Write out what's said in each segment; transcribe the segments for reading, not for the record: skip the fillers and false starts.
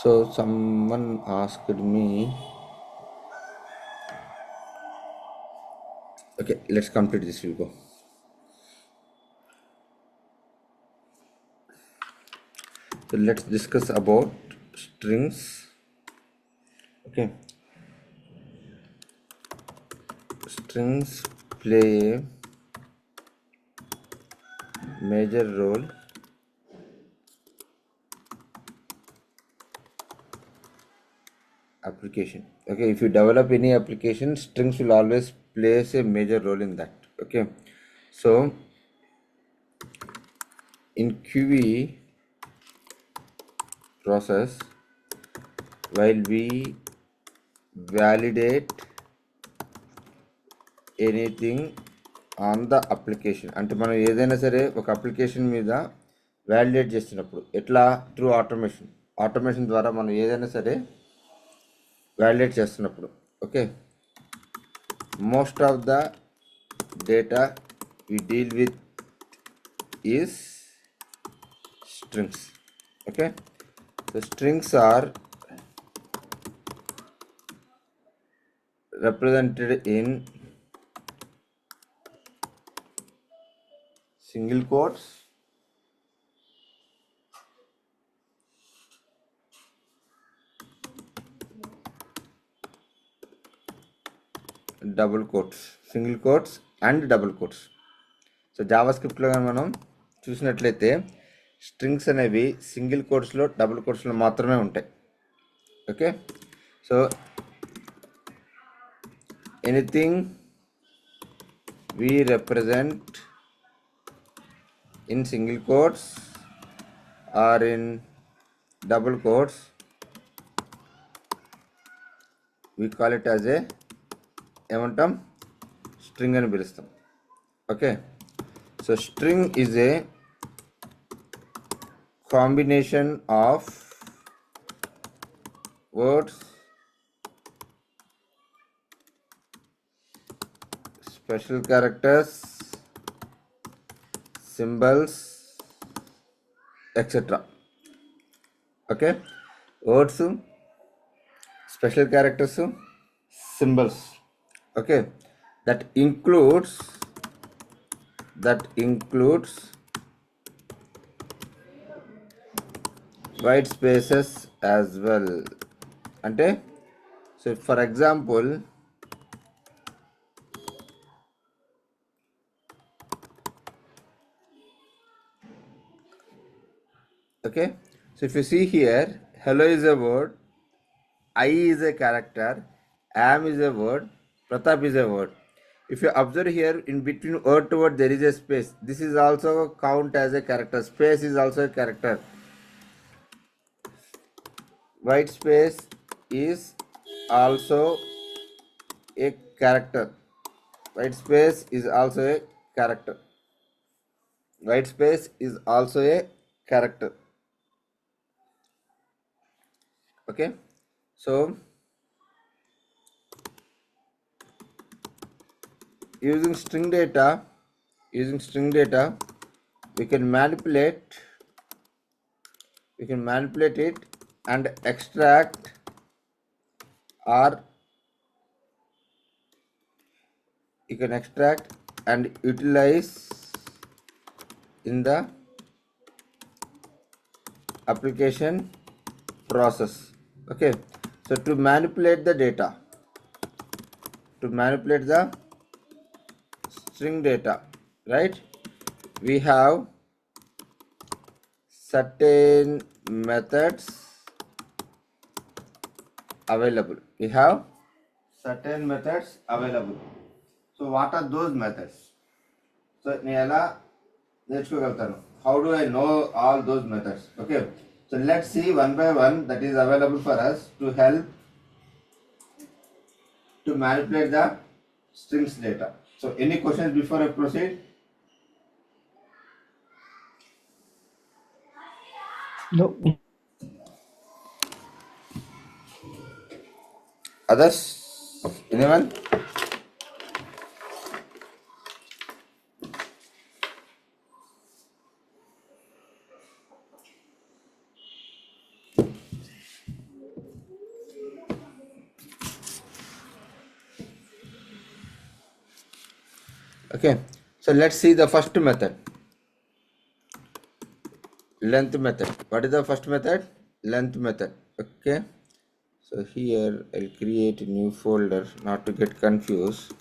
So someone asked me, okay, let's complete this. We go. So let's discuss about strings. Okay, strings play a major role application. Okay, if you develop any application, strings will always plays a major role in that. Okay, so in QE process, while we validate anything on the application, అంటే మనం ఏదైనా సరే ఒక application మీద validate చేస్తున్నప్పుడు ఎట్లా, through automation ద్వారా మనం ఏదైనా సరే వ్యాలిడేట్ చేస్తున్నప్పుడు, okay, most of the data we deal with is strings. Okay, so strings are represented in single quotes, double quotes, single quotes and double quotes. So జావాస్క్రిప్ట్లో కానీ మనం చూసినట్లయితే స్ట్రింగ్స్ అనేవి సింగిల్ కోట్స్లో, డబుల్ కోట్స్లో మాత్రమే ఉంటాయి. Okay, so anything we represent in single quotes or in double quotes, we call it as a ఏమంటాం, string అని పిలుస్తాం. Okay, so string is a combination of words, special characters, symbols, etcetera. Okay, words, special characters, symbols. Okay, that includes white spaces as well. అంటే so for example, okay, so if you see here, hello is a word, I is a character, am is a word, Pratap is a word. If you observe here, in between word to word there is a space. This is also count as a character. Space is also a character. White space is also a character. White space is also a character. White space is also a character. Okay, so using string data, we can manipulate it and extract or you can extract and utilize in the application process. Okay, so to manipulate the data, to manipulate the string data, right, we have certain methods available. So what are those methods? So నేను ఎలా నేర్చుకోగలుగుతాను? How do I know all those methods? Okay, so let's see one by one that is available for us to help to manipulate the strings data. So any questions before I proceed? No. Others? Anyone? Okay, so let's see the first method, length method. What is the first method? Length method. Okay, so here I'll create a new folder not to get confused.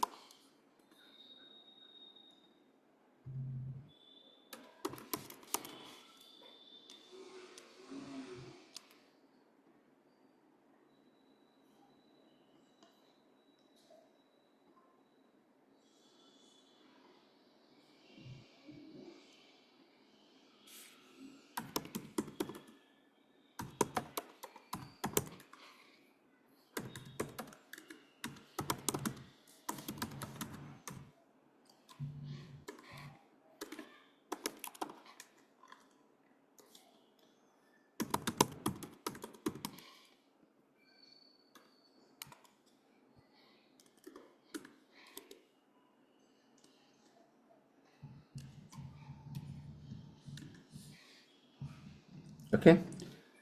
Okay,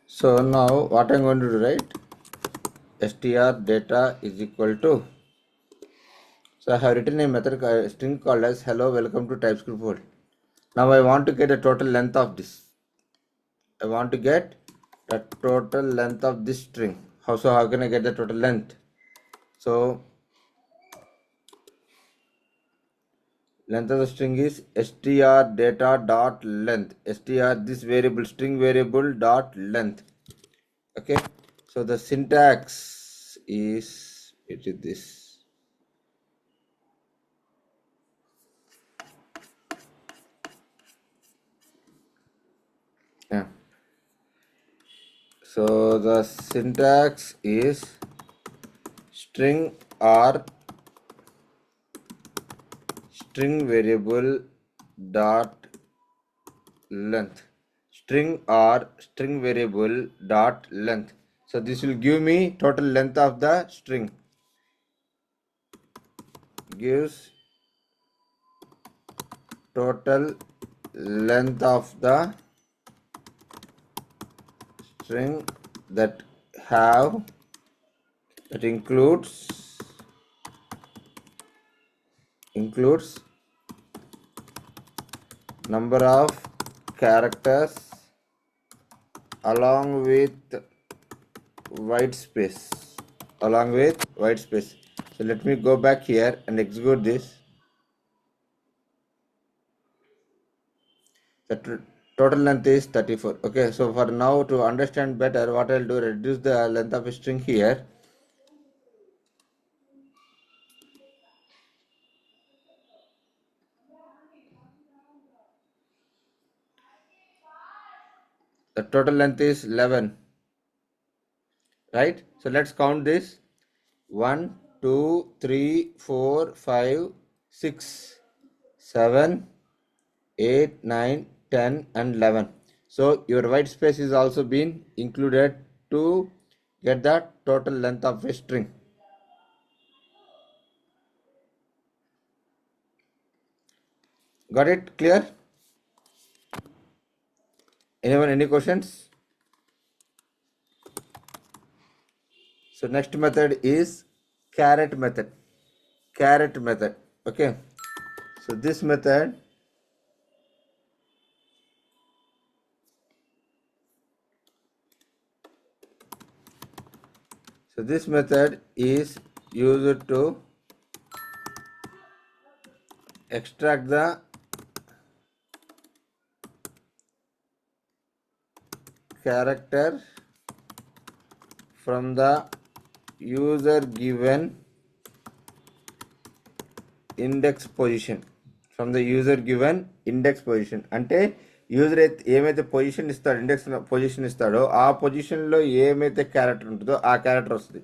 so now what I'm going to do, right? Str data is equal to, so I have written a method string called as hello welcome to TypeScript world. Now I want to get a total length of this. I want to get the total length of this string. How can I get the total length? So length of the string is str data dot length. Str this variable string variable dot length. Okay, so the syntax is, it is this. Yeah, so the syntax is string or string variable dot length, string or string variable dot length. So this will give me total length of the string, gives total length of the string that have, that includes number of characters along with white space, so let me go back here and execute this. The total length is 34. Okay, so for now to understand better, what I'll do, reduce the length of a string here. The total length is 11, right? So let's count this. 1, 2, 3, 4, 5, 6, 7, 8, 9, 10 and 11. So your white space is also been included to get the total length of a string. Got it clear? Anyone, any questions? So next method is caret method. Caret method. Okay. So this method, is used to extract the character from the user given index position, from the user given index position. అంటే user అయితే ఏమైతే position ఇస్తాడో, index position ఇస్తాడో ఆ పొజిషన్లో ఏమైతే character ఉంటుందో ఆ క్యారెక్టర్ వస్తుంది.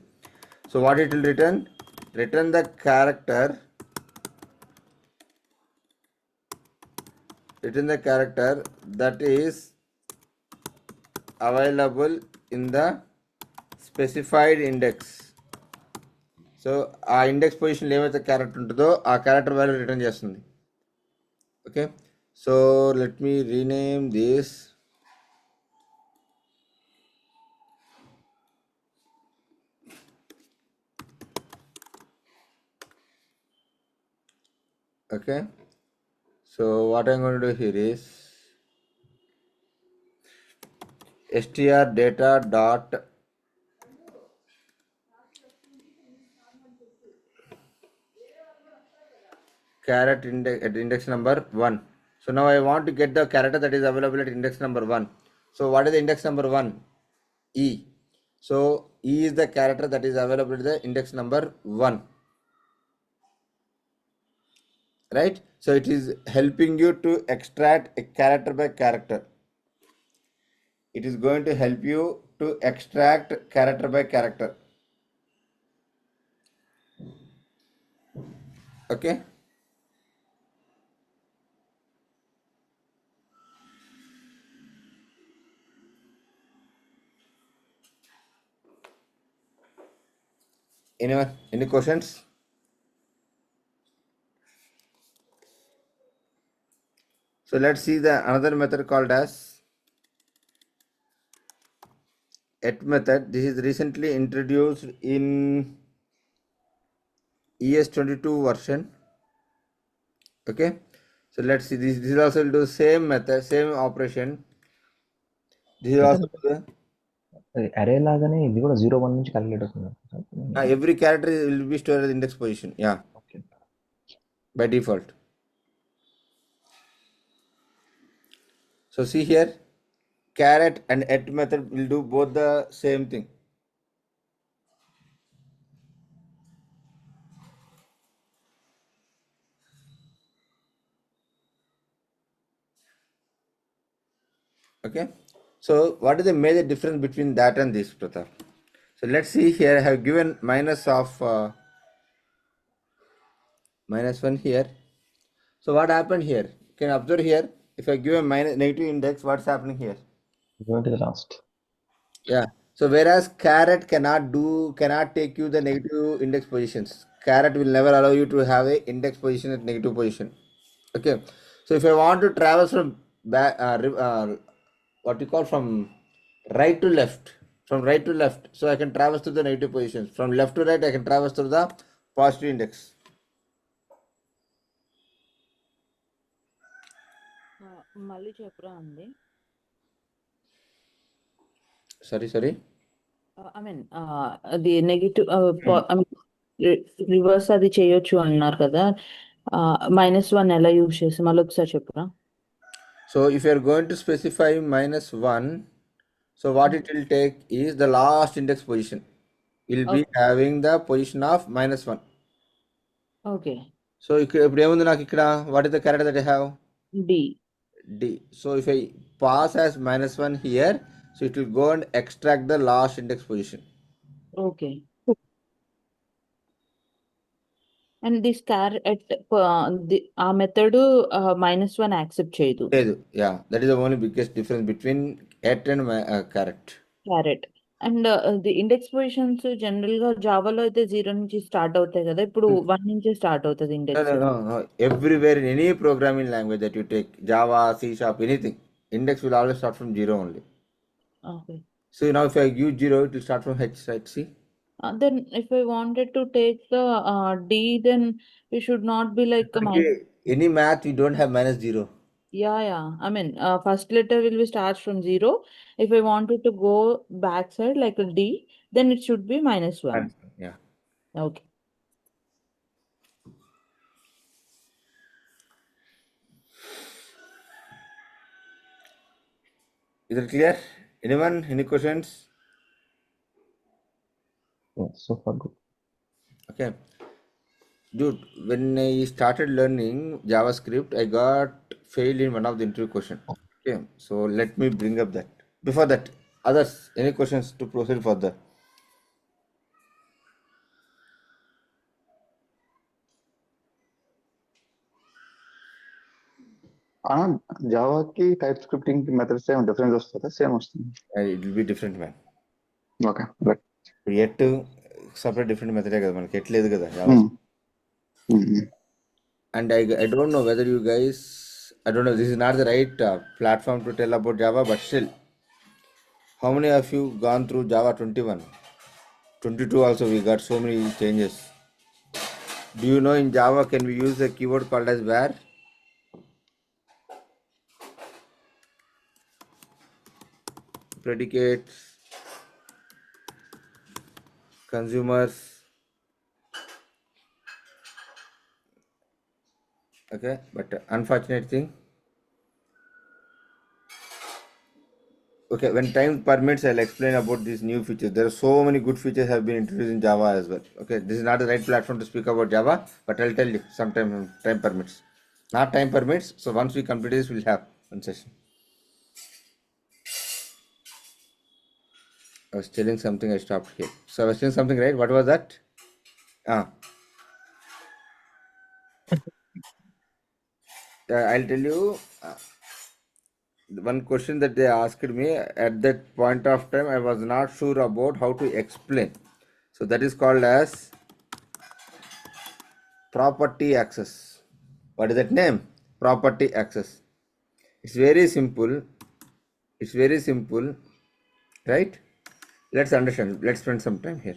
So what it will return the character, that is available in the specified index. So ఆ ఇండెక్స్ పొజిషన్లో ఏమైతే క్యారెక్టర్ ఉంటుందో ఆ క్యారెక్టర్ వాల్యూ రిటర్న్ చేస్తుంది. Okay, so let me rename this. Okay, So what I'm going to do here is str data dot caret index at index number 1. So now I want to get the character that is available at index number 1. So what is the index number 1? E. So E is the character that is available at the index number 1. Right? So it is helping you to extract a character by character. It is going to help you to extract character by character. Okay? Anyone? Any questions? So let's see the another method called as et method. This is recently introduced in ES22 version. Okay, so let's see this. This is also will do same method, same operation. This is also అరే లాగానే ఇది కూడా 0 1 నుంచి calculate అవుతుంది. every character will be stored as index position. Yeah, okay. by default. So see here, caret and et method will do both the same thing. Okay, so what is the major difference between that and this, Pratap? So let's see here. I have given minus of -1 here. So what happened here? Can you observe here? If I give a negative index, what's happening here? Going to the last. Yeah. So whereas caret cannot take you the negative index positions. Caret will never allow you to have a index position at negative position. Okay. So if I want to travel from back, what you call from right to left, so I can traverse to the negative positions. From left to right, I can traverse to the positive index. మళ్ళీ చెప్పురా అండి. Sorry. I mean అది negative reverse అది చేయొచ్చు అన్నారు కదా, -1 ఎలా use చేసి మళ్ళీ ఒకసారి చెప్పురా. So if you are going to specify -1, so what it will take is the last index position. Will be having the position of -1. Okay. So ఇప్పుడు ఏముంది నాకు ఇక్కడ, what is the character that I have? D. So if I pass as -1 here, so it will go and extract the last index position. Okay. And this ఆ method -1 accept చేయదు. లేదు. Yeah, that is the only biggest difference between et and caret. And the index positions general గా జావాలో అయితే 0 నుంచి start అవుతాయి కదా, ఇప్పుడు 1 నుంచి స్టార్ట్ అవుతుంది index. No. Everywhere in any programming language that you take, Java, C#, anything, index will always start from 0 only. Okay. So now if I give 0, it will start from H, right? See? Then if I wanted to take the D, then we should not be like Any math, you don't have -0. Yeah. I mean, first letter will be starts from 0. If I wanted to go backside like a D, then it should be -1. Yeah. Okay. Is it clear? Anyone? Any questions? Yeah, so far good. Okay. Dude, when I started learning JavaScript, I got failed in one of the interview question. Okay. So let me bring up that. Before that, others, any questions to proceed further? జావాకి type scripting methods ఏమైనా difference వస్తుందా, same వస్తుంది? It will be different, man. Okay, right. ఎట్ separate different మెథడే కదా, మనకి ఎట్లేదు కదా. And I don't know whether you guys, I don't know, this is not the right platform to tell about Java, but still, how many of you gone through Java 21? 22 also we got so many changes. Do you know in Java can we use a keyword called as where? predicates, consumers. Okay, but unfortunate thing. Okay, when time permits, I'll explain about these new features. There are so many good features have been introduced in Java as well. Okay, this is not the right platform to speak about Java, but I'll tell you sometime when time permits. Not time permits, so once we complete this, we'll have one session. I was telling something, I stopped here. So I was saying something, right? What was that? Ah, I'll tell you one question that they asked me at that point of time. I was not sure about how to explain. So that is called as property access. What is that name? Property access. It's very simple. It's very simple, right? Let's understand. Let's spend some time here.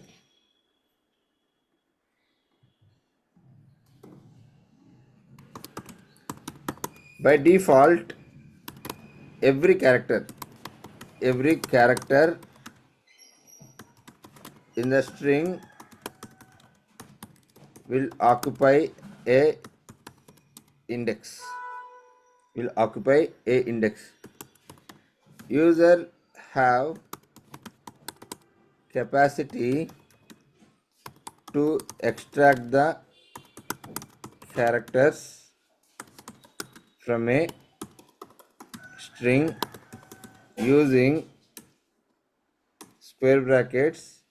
By default, every character in the string will occupy a index. Will occupy a index. User have capacity to extract the characters from a string using square brackets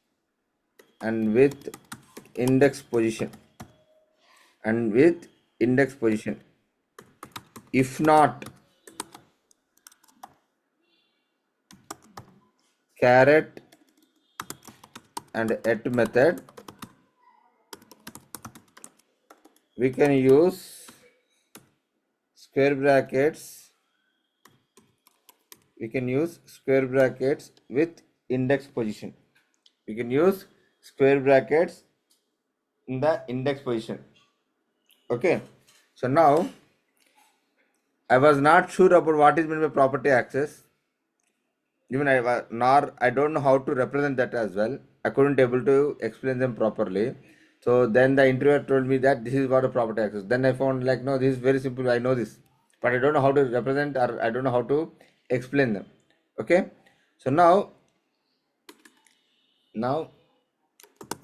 and with index position if not caret and at method, we can use square brackets with index position. We can use square brackets in the index position. Okay, so now I was not sure about what is meant by property access. Even I don't know how to represent that as well. I couldn't able to explain them properly. So then the interviewer told me that this is what a property access. Then I found like no, this is very simple. I know this, but I don't know how to represent or I don't know how to explain them. Okay, so now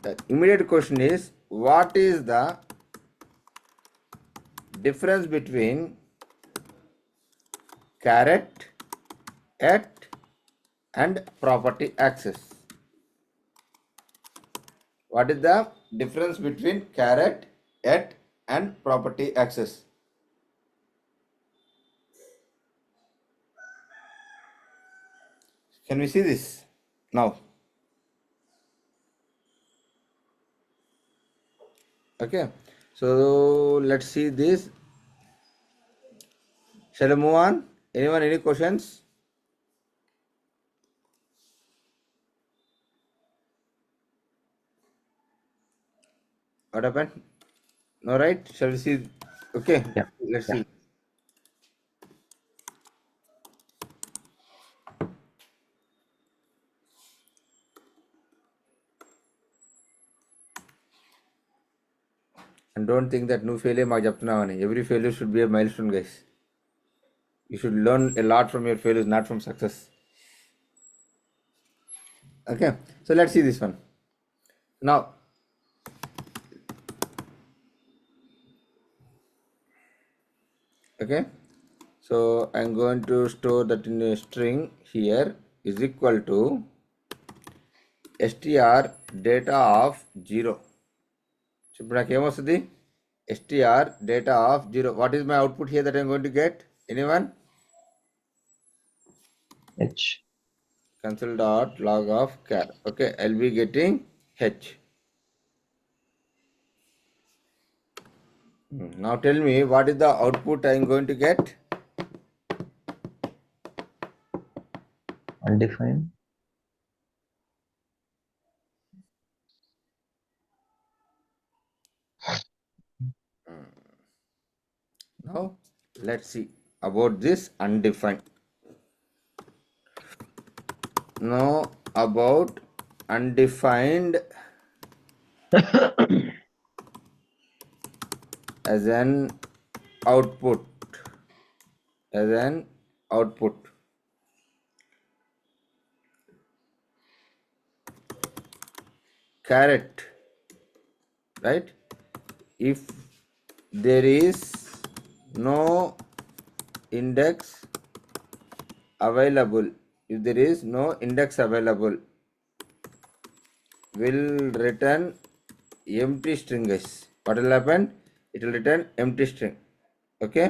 the immediate question is what is the difference between caret, at, and property access? What is the difference between caret, at, and property access? Can we see this now? Okay, so let's see this. Shall I move on? Anyone, any questions? What happened? No, right? Shall we see? Okay, Yeah. let's Yeah. see. And don't think that no failure మాకు చెప్తున్నామని. Every failure should be a milestone, guys. You should learn a lot from your failures, not from success. Okay, so let's see this one. Now, okay, so I'm going to store that in a string here is equal to str data of 0. So ఇప్పుడు నాకు ఏమొస్తుంది str data of 0. What is my output here that I'm going to get? Anyone? H. Console dot log of char. Okay, I'll be getting h. Now tell me what is the output I'm going to get? Undefined. Now let's see about this undefined. know about undefined as an output. Caret, right? If there is no index available, will return empty string, guys. What will happen? It will return empty string. Okay,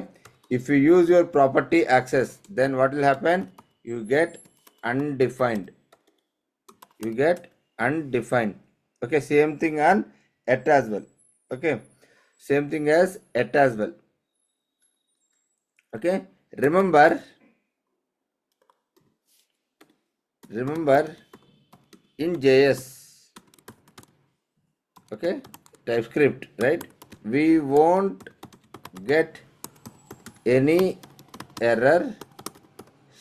if you use your property access, then what will happen? You get undefined. Okay, same thing on at as well. Okay, same thing as at as well. Okay, remember in JS, okay, TypeScript, right? We won't get any error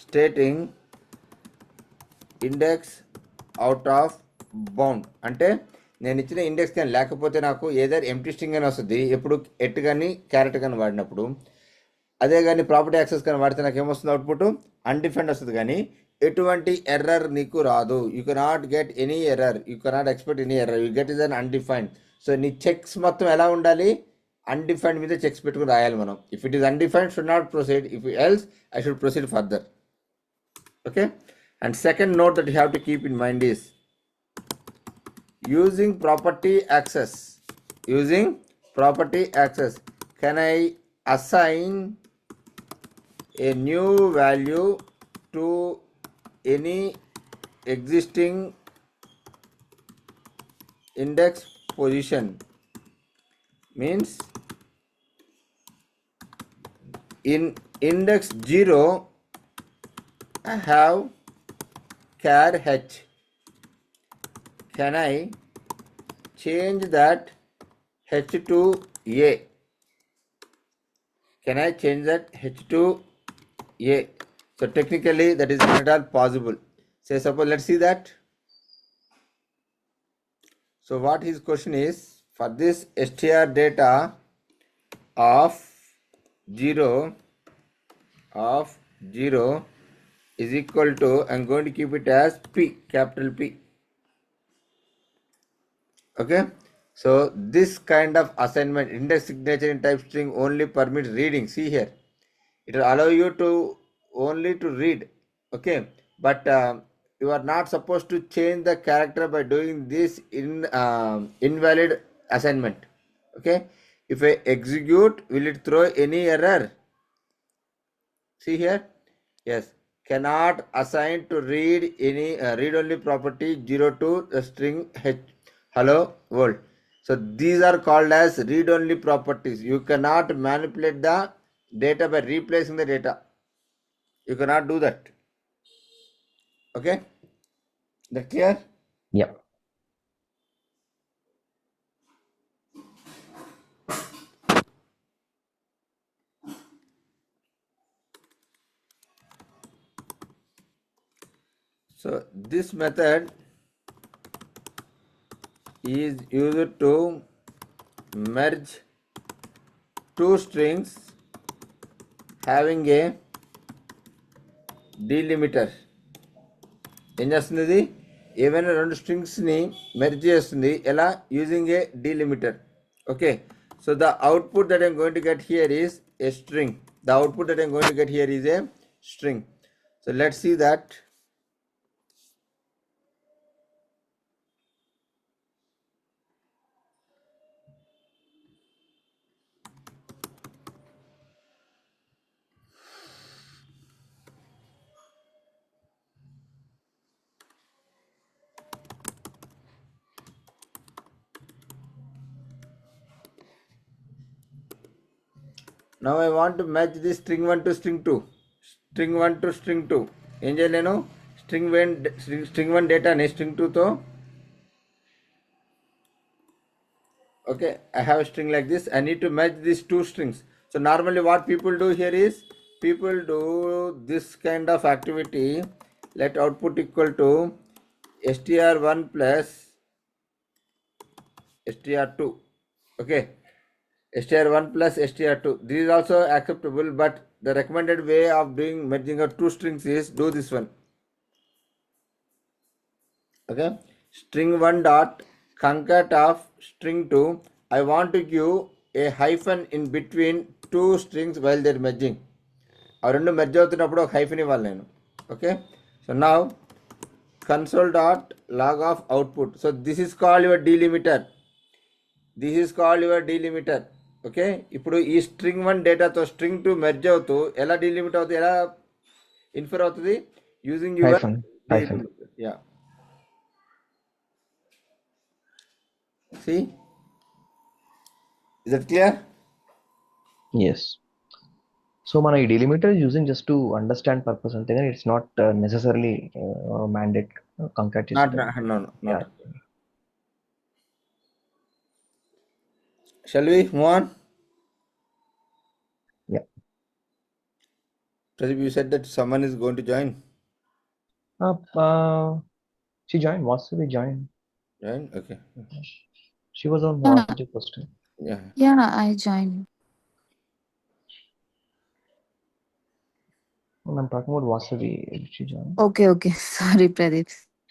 stating index out of bound. అంటే నేను ఇచ్చిన index కానీ లేకపోతే నాకు ఏదైనా empty string అని వస్తుంది ఎప్పుడు ఎట్ కానీ క్యారెట్ కానీ వాడినప్పుడు. అదే కానీ ప్రాపర్టీ యాక్సెస్ కానీ వాడితే నాకు ఏమొస్తుంది? అవుట్పుట్ అన్డిఫైన్డ్ వస్తుంది, కానీ ఎటువంటి ఎర్రర్ నీకు రాదు. You cannot get any error, you cannot expect any error, you get is an undefined. So నీ చెక్స్ మొత్తం ఎలా ఉండాలి? అన్డిఫైన్డ్ మీద చెక్స్ పెట్టుకుని రాయాలి మనం. If it is undefined should not proceed, if else I should proceed further. Okay, and second note that you have to keep in mind is using property access. Can I assign a new value to any existing index position? Means in index 0 I have char h. Can I change that h to a? So technically that is not at all possible. Say suppose, let's see that. So what his question is, for this str data of 0 is equal to, I'm going to keep it as P, capital P. Okay, so this kind of assignment, index signature in type string only permits reading. See here, it will allow you to only to read. Okay, but you are not supposed to change the character by doing this invalid assignment. Okay, if I execute, will it throw any error? See here, yes, cannot assign to read any read only property 0 to the string h hello world. So these are called as read only properties. You cannot manipulate the data by replacing the data. You cannot do that. Okay, that clear? Yep. So this method is used to merge two strings having a delimiter. ఏం చేస్తుంది? ఇది ఏవైనా రెండు స్ట్రింగ్స్ని merge చేస్తుంది. ఎలా? Using a delimiter. Okay, so the output that I'm going to get here is a string. So let's see that. Now I want to match this string 1 to string 2. ఏం చేయాలి? నేను string 1 డేటాని string 2తో, okay, I have a string like this. I need to match these two strings. So normally what people do here is, people do this kind of activity let output equal to str1 plus str2. Okay, str1 plus str2, this is also acceptable, but the recommended way of doing merging of two strings is do this one. Okay, string 1 dot concat of string 2. I want to give a hyphen in between two strings while they're merging. ఆ రెండు merge అవుతున్నప్పుడు ఒక hyphen ఇవ్వాలి నేను. Okay, so now console dot log of output. So this is called your delimiter. This is called your delimiter. Okay, ఇప్పుడు ఈ string 1 డేటాతో string 2 merge అవుతూ ఎలా డీలిమిట్ అవుతుంది, ఎలా ఇన్ఫర్ అవుతుంది? Using your hyphen. Delimiter. Yeah, see, is that clear? Yes. So మన ఈ delimiter is using just to understand purpose అంతే కానీ it's not necessarily mandate concat Not, చేసేటప్పుడు. no, not. Yeah. Shall we move on? Yeah. Pradeep, you said that someone is going to join. She joined. Vasavi joined. Join? Okay. She was on Yeah, Vasavi first. Yeah. yeah, I joined. I'm talking about Vasavi. Did she join? Okay, okay. Sorry, Pradeep.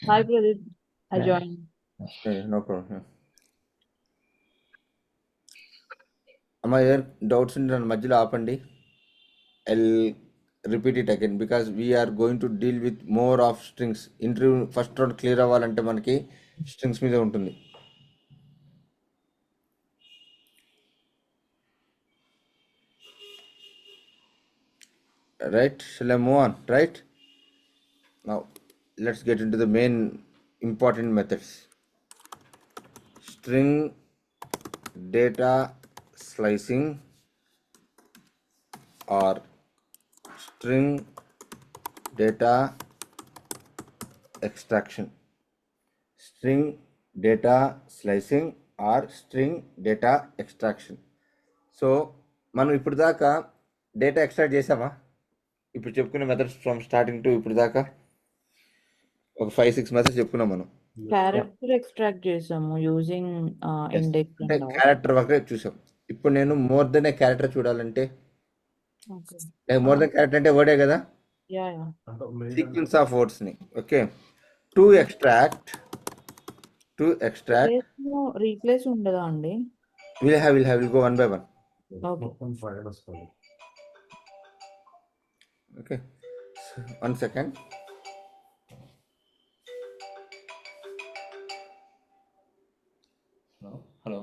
Hi, Pradeep. I Yeah. joined. Yeah, no problem. Yeah. అమ్మా, ఏదైనా doubts ఉంటే నన్ను మధ్యలో ఆపండి. I'll repeat it again because we're going to deal with more of strings. Interview first round clear అవ్వాలంటే మనకి strings మీద ఉంటుంది. Right? Shall I move on? Right? Now, let's get into the main important methods. String data slicing or string data extraction. String data slicing or string data extraction. So మనం ఇప్పుడు దాకా data extract చేసామా? ఇప్పుడు చెప్పుకునే methods from starting to ఇప్పుడు దాకా ఒక 5-6 methods చెప్పుకున్నాం మనం. క్యారెక్టర్ ఎక్స్ట్రాక్ట్ చేసాము యూజింగ్ ఇండెక్స్ అంటే క్యారెక్టర్ వరకే చూసాం. ఇప్పుడు నేను మోర్ దెన్ ఏ క్యారెక్టర్ చూడాలంటే, మోర్ దెన్ క్యారెక్టర్ అంటే వర్డే కదా, yeah yeah sequence of words ని. ఓకే, టు ఎక్స్ట్రాక్ట్ రీప్లేస్ ఉండదా అండి? Will go one by one. Okay, 1 second. Hello.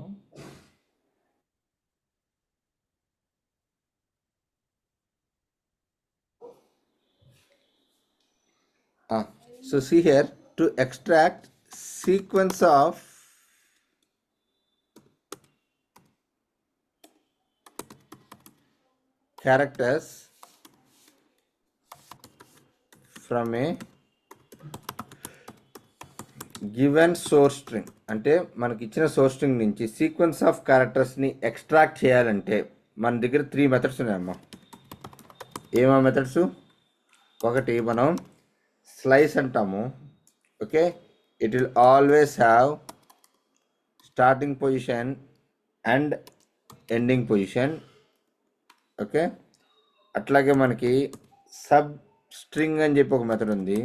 So see here, to extract sequence of characters from a given source string, అంటే మనకి ఇచ్చిన source string నుంచి sequence of క్యారెక్టర్స్ని extract చేయాలంటే మన దగ్గర 3 మెథడ్స్ ఉన్నాయమ్మా. ఏమా మెథడ్స్? ఒకటి మనం స్లైస్ అంటాము. Okay, it will always have starting position and ending position. Okay, అట్లాగే మనకి సబ్ స్ట్రింగ్ అని చెప్పి ఒక మెథడ్ ఉంది.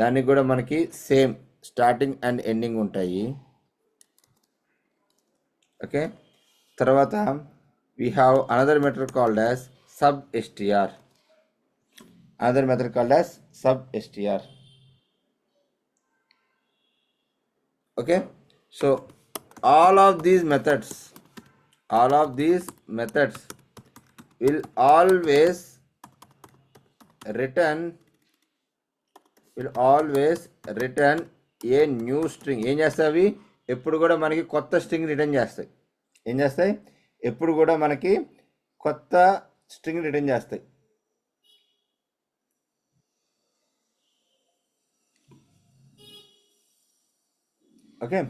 దానికి కూడా మనకి సేమ్ స్టార్టింగ్ అండ్ ఎండింగ్ ఉంటాయి. ఓకే, తర్వాత we have another method called as sub STR. Another method called as sub STR. Okay, so all of these methods will always return A new string. ఏం చేస్తాయి అవి? ఎప్పుడు కూడా మనకి కొత్త string return చేస్తాయి. ఏం చేస్తాయి? ఎప్పుడు కూడా మనకి కొత్త స్ట్రింగ్ రిటర్న్ చేస్తాయి. Okay,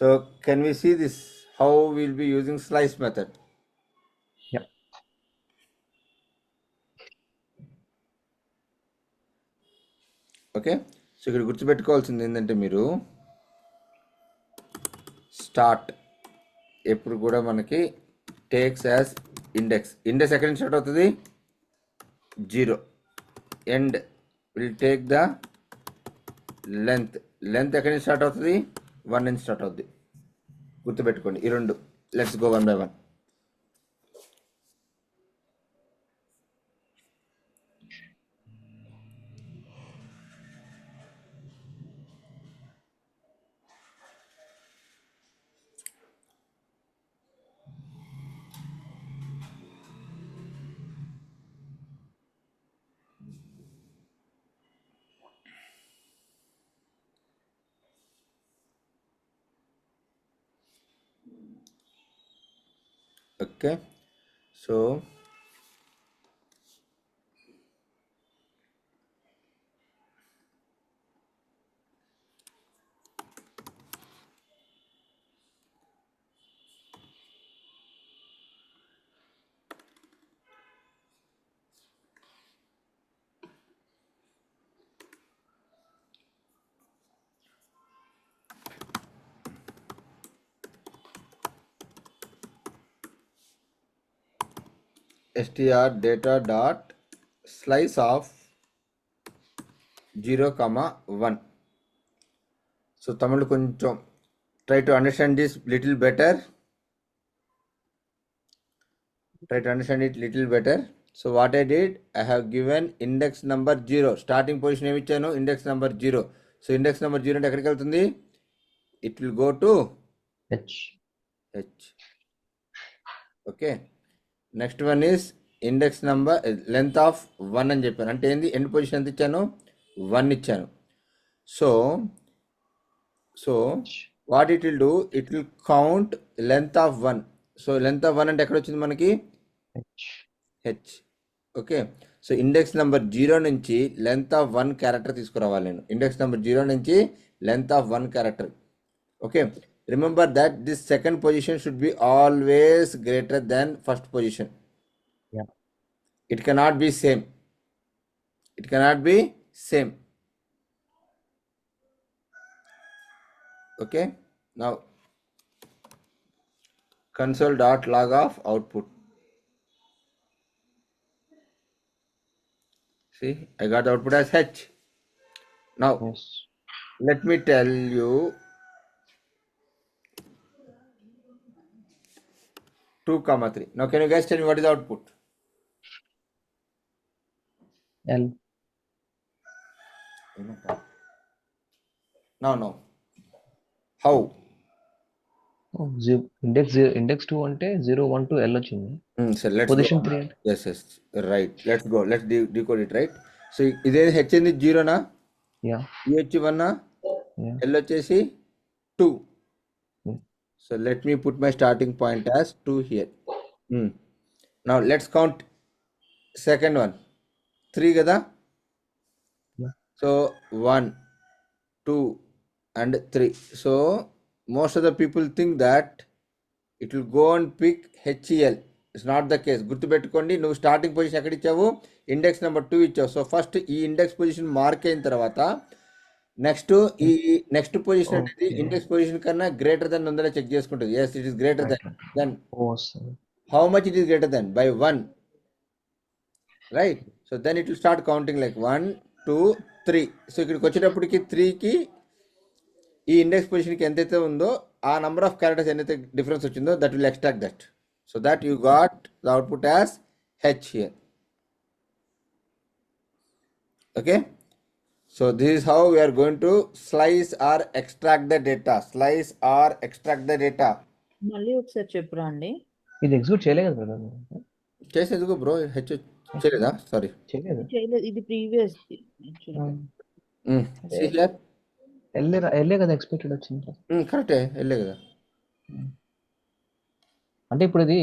so can we see this how will be using slice method? Yeah. Okay, సో ఇక్కడ గుర్తుపెట్టుకోవాల్సింది ఏంటంటే మీరు స్టార్ట్ ఎప్పుడు కూడా మనకి టేక్స్ యాజ్ ఇండెక్స్ ఎక్కడి నుంచి స్టార్ట్ అవుతుంది 0. End will take the length ఎక్కడి నుంచి స్టార్ట్ అవుతుంది 1 నుంచి స్టార్ట్ అవుతుంది. గుర్తుపెట్టుకోండి ఈ రెండు. Let's go 1 by 1. Okay, so str data dot slice of 0, 1. So Tamil కొంచెం try to understand this little better. So what I did, I have given index number 0. Starting position ఏమి ఇచ్చాను, index number 0. So index number 0 అంటే ఎక్కడికి వెళ్తుంది, it will go to H. Okay, next one is index number length of 1 అని చెప్పాను. అంటే ఏంది, end position ఎంత ఇచ్చాను, 1 ఇచ్చాను. So what it will do, it will count length of 1. So length of 1 అంటే ఎక్కడ వచ్చింది మనకి H. Okay, so index number 0 నుంచి లెంత్ ఆఫ్ 1 క్యారెక్టర్ తీసుకురావాలి నేను. ఇండెక్స్ నెంబర్ 0 నుంచి length of 1 character. Okay, remember that this second position should be always greater than first position. Yeah. It cannot be same. Okay, now console.log of output. See, I got the output as H. Now Yes. let me tell you 2, 3. Now can you guys tell me what is the output? L. No. How? Oh, index 2 అంటే 0, 1 to L వచ్చింది. So let's Position go. 3 అంటే Yes, right. Let's go. Let's decode it, right? So ఇదే H అనేది 0 నా, yeah. E వచ్చి 1 నా, Yeah. L వచ్చేసి 2. Hmm. So let me put my starting point as 2 here. Now let's count second one. 3 కదా. Yeah. So 1, 2 and 3. So most of the people think that it will go and pick HEL. It's not the case. గుర్తుపెట్టుకోండి, నువ్వు starting position ఎక్కడ ఇచ్చావు, index number 2 ఇచ్చావు. So first ఈ index position mark అయిన తర్వాత next ఈ నెక్స్ట్ పొజిషన్ అనేది Okay. ఇండెక్స్ పొజిషన్ కన్నా గ్రేటర్ దెన్ ఉందని చెక్ చేసుకుంటుంది. Yes, it is greater Right. Then. Oh, sorry. How much it is greater than? By 1. Right? So then it will start counting like 1, 2, 3. So ఇక్కడికి వచ్చేటప్పటికి 3కి ఈ index పొజిషన్కి ఎంతైతే ఉందో ఆ నంబర్ ఆఫ్ క్యారెక్టర్స్ ఎంతైతే డిఫరెన్స్ వచ్చిందో that will extract that. So that you got the output as H here. Okay, so this is how we're going to slice or extract the data. మళ్ళీ ఒకసారి చెప్పురా అండి. ఇది ఎగ్జిక్యూట్ చేయలేదు కదా brother? చేసేందుకు బ్రో హెచ్ చేయలేదా? సారీ, చేయలేదు. చేయలేదు, ఇది ప్రీవియస్. ఎల్లే కదా ఎక్స్పెక్టెడ్ వచ్చింది. కరెక్టే, వెళ్ళే కదా. అంటే ఇప్పుడు ఇది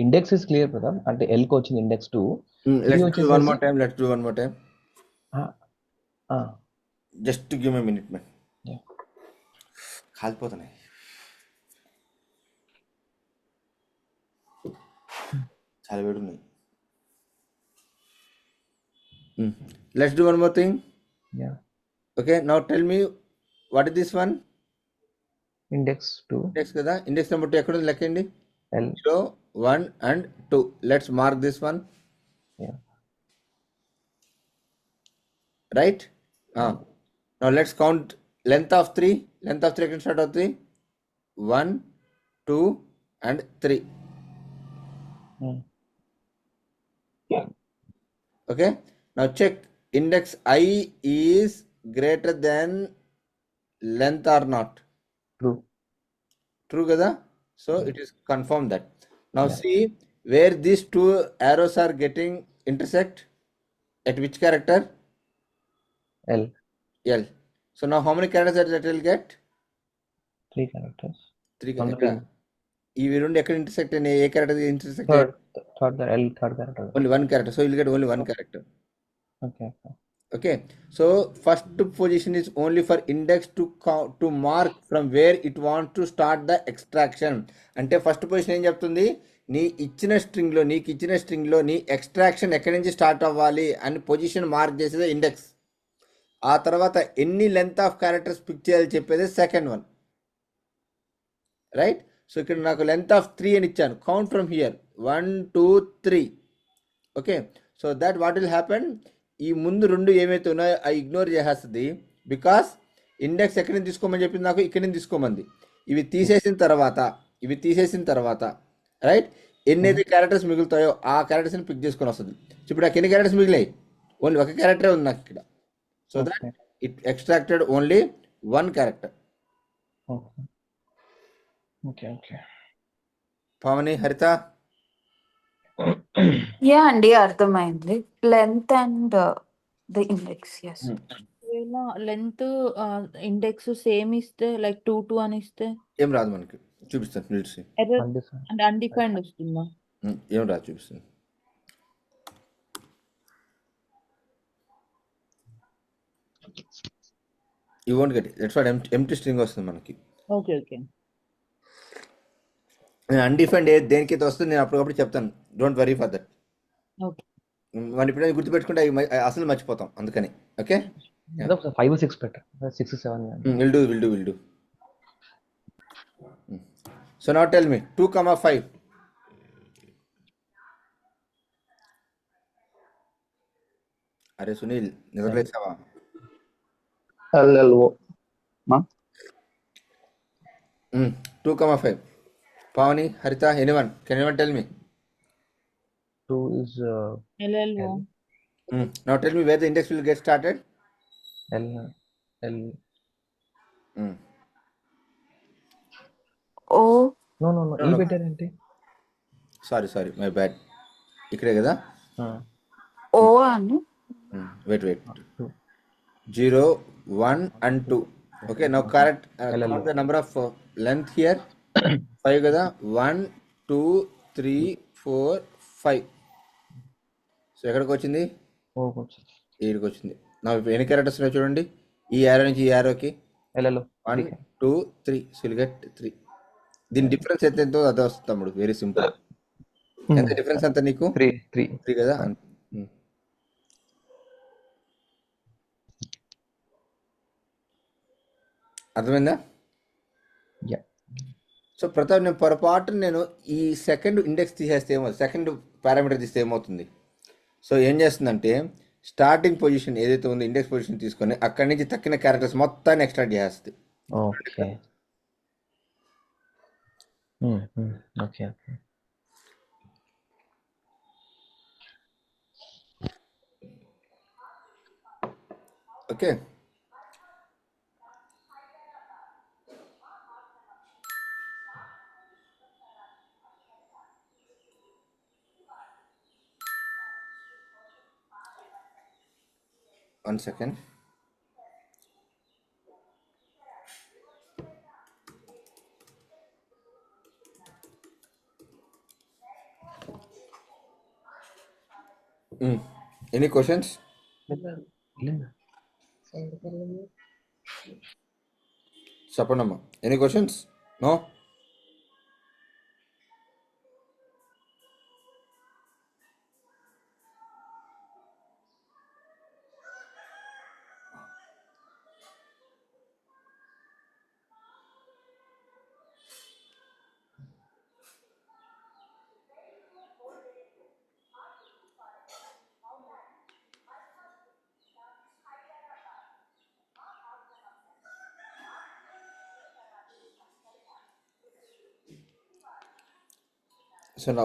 ఇండెక్స్ ఇస్ క్లియర్ కదా, అంటే L కి వచ్చింది index 2. Let's do one more time. Just to give me a minute, man. Yeah. కాలిపోతున్నాయి. చాలా వేడి ఉన్నాయి. Let's do one more thing. Yeah. Okay, now tell me what is this one? Index 2. Index కదా, index number 2 ఎక్కడ ఉంది లెక్కండి. L. 0, 1 and 2. Let's mark this one, Yeah. right? Now let's count length of 3. Length of 3 ఎక్కడ start అవుతుంది? 1, 2 and 3. Hmm. Okay, now check index I is greater than length or not. True. True kada? So it is confirmed that. Now Yeah. see where these two arrows are getting intersect, at which character? L. L. So now how many characters that will get? 3 characters. 3 On the characters. ring. ఈ రెండు ఎక్కడ intersect అయినాయి? ఏ character intersect? Third L, third character. Only one character. So you'll get only one character. Okay. Okay, so first position is only for index to mark from where it wants to start the extraction. అంటే first position ఏం చెప్తుంది? నీకు ఇచ్చిన స్ట్రింగ్లో నీ extraction ఎక్కడి నుంచి start అవ్వాలి అని పొజిషన్ మార్క్ చేసేది ఇండెక్స్. ఆ తర్వాత ఎన్ని లెంత్ ఆఫ్ క్యారెక్టర్స్ పిక్ చేయాలి చెప్పేది సెకండ్ వన్, రైట్? సో ఇక్కడ నాకు లెంత్ ఆఫ్ 3 అని ఇచ్చాను. Count from here 1, 2, 3. Okay, so that what will happen, ఈ ముందు రెండు ఏమైతే ఉన్నాయో అవి ఇగ్నోర్ చేసేస్తుంది. బికాస్ ఇండెక్స్ ఎక్కడి నుంచి తీసుకోమని చెప్పింది, నాకు ఇక్కడి నుంచి తీసుకోమంది. ఇవి తీసేసిన తర్వాత రైట్, ఎన్నైతే క్యారెక్టర్స్ మిగులుతాయో ఆ క్యారెక్టర్స్ని పిక్ చేసుకొని వస్తుంది. ఇప్పుడు నాకు ఎన్ని క్యారెక్టర్స్ మిగిలాయి? ఓన్లీ ఒక క్యారెక్టరే ఉంది నాకు ఇక్కడ. So that it extracted only one character. Okay. Pavani, Haritha? Yeah అండి, అర్థమైంది. Length and the index. Yes. ఒకవేళ లెంత్ ఇండెక్స్ సేమ్ ఇస్తే లైక్ 2, 2 అని ఇస్తే ఏం రాదు మనకి, చూపిస్తాను. Error Undefined. అంటే అన్డిఫైన్డ్ వస్తుందా? ఏం రాదు, చూపిస్తాను. You won't get it. That's what empty string వస్తుంది మనకి. ఓకే. నేను అన్డిఫైన్డ్ దేనికైతే వస్తుంది నేను అప్పటికప్పుడు చెప్తాను. Don't worry for that. Okay. మనం ఇప్పుడు గుర్తుపెట్టుకుంటే అసలు మర్చిపోతాం, అందుకని. Okay, 5 or 6 better. 6 or 7. Will do. So now tell me 2, 5. అరే Sunil, నిద్రలేసావా? LLO. 2, 5. Pavani, Harita, anyone? Can anyone tell me? 2 is LLO. Now tell me where the index will get started. L. Oh No. No. E better ఏంటి? Sorry, my bad. ఇక్కడే కదా? ఓ అని. Wait. 0, 1 and 2. Okay, now correct. Count the number of length here. 5 కదా? 1, 2, 3, 4, 5. So ఎక్కడికి వచ్చింది? ఈడికి వచ్చింది. నా ఎన్ని క్యారెక్టర్స్ ఉన్నాయి చూడండి, ఈ యారో నుంచి ఈ యారోకి. LLO. 1, 2, 3. So will get 3. దీని డిఫరెన్స్ ఎంతో అదే వస్తుంది తమ్ముడు. Very simple. ఎంత డిఫరెన్స్ అంత నీకు? 3 కదా? అర్థమైందా? సో ప్రతాప్, నేను పొరపాటు ఈ సెకండ్ ఇండెక్స్ తీసేస్తే ఏమవుతుంది, సెకండ్ పారామీటర్ తీస్తే ఏమవుతుంది? సో ఏం చేస్తుందంటే స్టార్టింగ్ పొజిషన్ ఏదైతే ఉందో ఇండెక్స్ పొజిషన్ తీసుకొని అక్కడి నుంచి తక్కిన క్యారెక్టర్స్ మొత్తాన్ని ఎక్స్ట్రాక్ట్ చేస్తుంది. Okay. Okay, one second. Any questions? చెప్పండమ్మా, ఎనీ క్వశ్చన్స్? నో? సో నా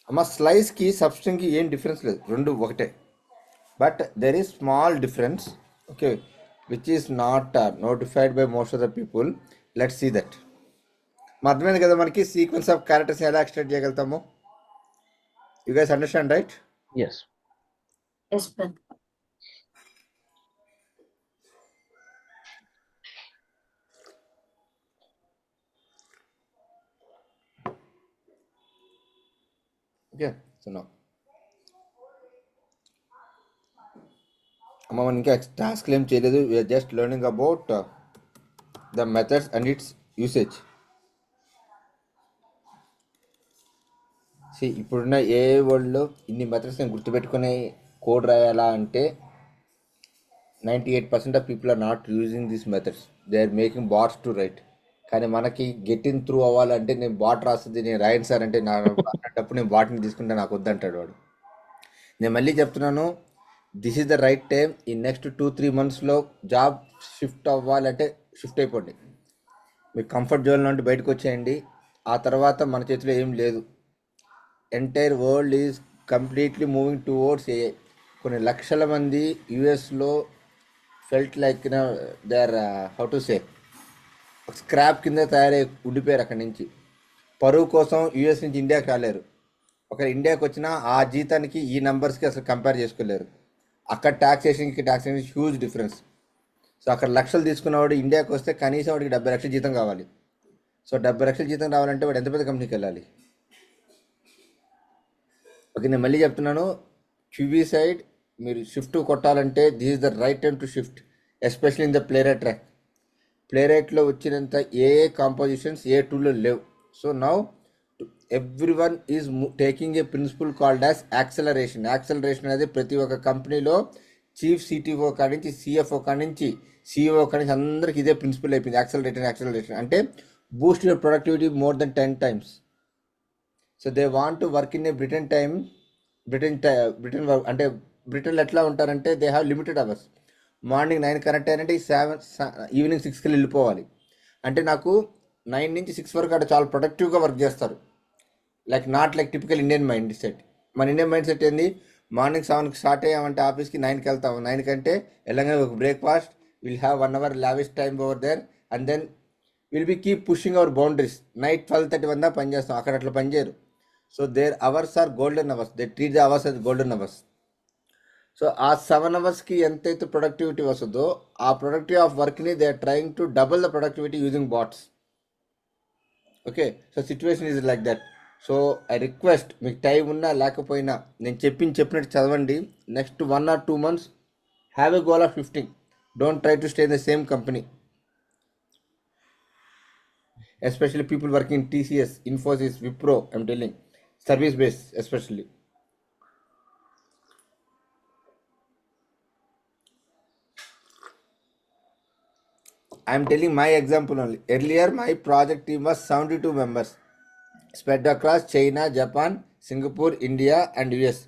అమ్మ స్లైస్కి సబ్స్ట్రింగ్కి ఏం డిఫరెన్స్ లేదు, రెండు ఒకటే. But there is small difference, okay, which is not notified by most of the people. Let's see that. అర్థమైంది కదా మనకి సీక్వెన్స్ ఆఫ్ క్యారెక్టర్స్ ఎలా ఎక్స్ట్రాక్ట్ చేయగలుగుతాము. You guys understand, right? Yes. Yes, sir. Okay. So నా అమ్మ మనం ఇంకా task ఏం చేయలేదు, we're just learning about the methods and it's usage. ఇప్పుడున్న ఏ వరల్డ్లో ఇన్ని మెథడ్స్ నేను గుర్తుపెట్టుకునే కోడ్ రాయాలా అంటే 98% of people are not using these methods, they are making bots to write. కానీ మనకి గెట్ ఇన్ త్రూ అవ్వాలంటే నేను బాట్ రాస్తుంది, నేను రాయండి సార్ అంటే అన్నప్పుడు నేను బాట్ని తీసుకుంటే నాకు వద్దంటాడు వాడు. నేను మళ్ళీ చెప్తున్నాను, this is the right time. ఈ నెక్స్ట్ 2-3 మంత్స్లో జాబ్ షిఫ్ట్ అవ్వాలంటే షిఫ్ట్ అయిపోండి, మీరు కంఫర్ట్ జోన్ నుండి బయటకు వచ్చేయండి. ఆ తర్వాత మన చేతిలో ఏం లేదు. Entire world is completely moving towards AI. కొన్ని లక్షల మంది యూఎస్లో felt like they are how to say scrap కింద తయారై ఉండిపోయారు. అక్కడి నుంచి పరువు కోసం యూఎస్ నుంచి ఇండియాకి రాలేరు. ఒకవేళ ఇండియాకి వచ్చినా ఆ జీతానికి ఈ నెంబర్స్కి అసలు కంపేర్ చేసుకోలేరు. అక్కడ ట్యాక్సేషన్కి ట్యాక్సేషన్ హ్యూజ్ డిఫరెన్స్. సో అక్కడ లక్షలు తీసుకున్నవాడు ఇండియాకి వస్తే కనీసం వాడికి 70 లక్షల జీతం కావాలి. సో 70 లక్షల జీతం రావాలంటే వాడు ఎంత పెద్ద కంపెనీకి వెళ్ళాలి. ఓకే, నేను మళ్ళీ చెప్తున్నాను, క్యూబీ సైడ్ మీరు షిఫ్ట్ కొట్టాలంటే this is the right time to shift, especially in the Playwright track. ప్లేరైట్లో వచ్చినంత ఏ కాంపోజిషన్స్ ఏ టూల్లో లేవు. So now everyone is taking a principle called as acceleration. Acceleration అనేది ప్రతి ఒక్క కంపెనీలో చీఫ్ సిటీఓ కాడి నుంచి సిఎఫ్ఓ కాడి నుంచి సిఇఓ కాడి నుంచి అందరికి ఇదే ప్రిన్సిపల్ అయిపోయింది. యాక్సలరేషన్ అంటే Boost your productivity more than 10 times. So they want to work in a Britain work అంటే బ్రిటన్లో ఎట్లా ఉంటారంటే they have limited hours. Morning 9 connect అయ్యారంటే ఈవినింగ్ 6కి వెళ్ళిపోవాలి. అంటే నాకు 9 నుంచి 6 వరకు అక్కడ చాలా ప్రొడక్టివ్గా వర్క్ చేస్తారు. Not like typical Indian mindset. మన ఇండియన్ మైండ్ సెట్ ఏంది, మార్నింగ్ 7కి స్టార్ట్ అయ్యామంటే ఆఫీస్కి 9కి వెళ్తాము. 9 కంటే వెళ్ళగానే ఒక breakfast, will have 1 hour lavish time over there and then will be keep pushing our boundaries. Night 12:30 దాకా పని చేస్తాం, అక్కడ అట్లా పని చేయరు. So their hours are golden hours, they treat the hours as golden hours. So ఆ 7 hours ఎంతైతే productivity వస్తుందో ఆ ప్రొడక్టివిటీ ఆఫ్ వర్క్ని they are trying to double the productivity using bots. Okay, so situation is like that. So I request, మీకు time ఉన్నా లేకపోయినా నేను చెప్పినట్టు చదవండి. Next 1 or 2 months have a goal of shifting. Don't try to stay in the same company, especially people working in TCS, Infosys, Wipro, I'm telling, service based especially. I am telling my example only. Earlier my project team was 72 members spread across China, Japan, Singapore, India and US.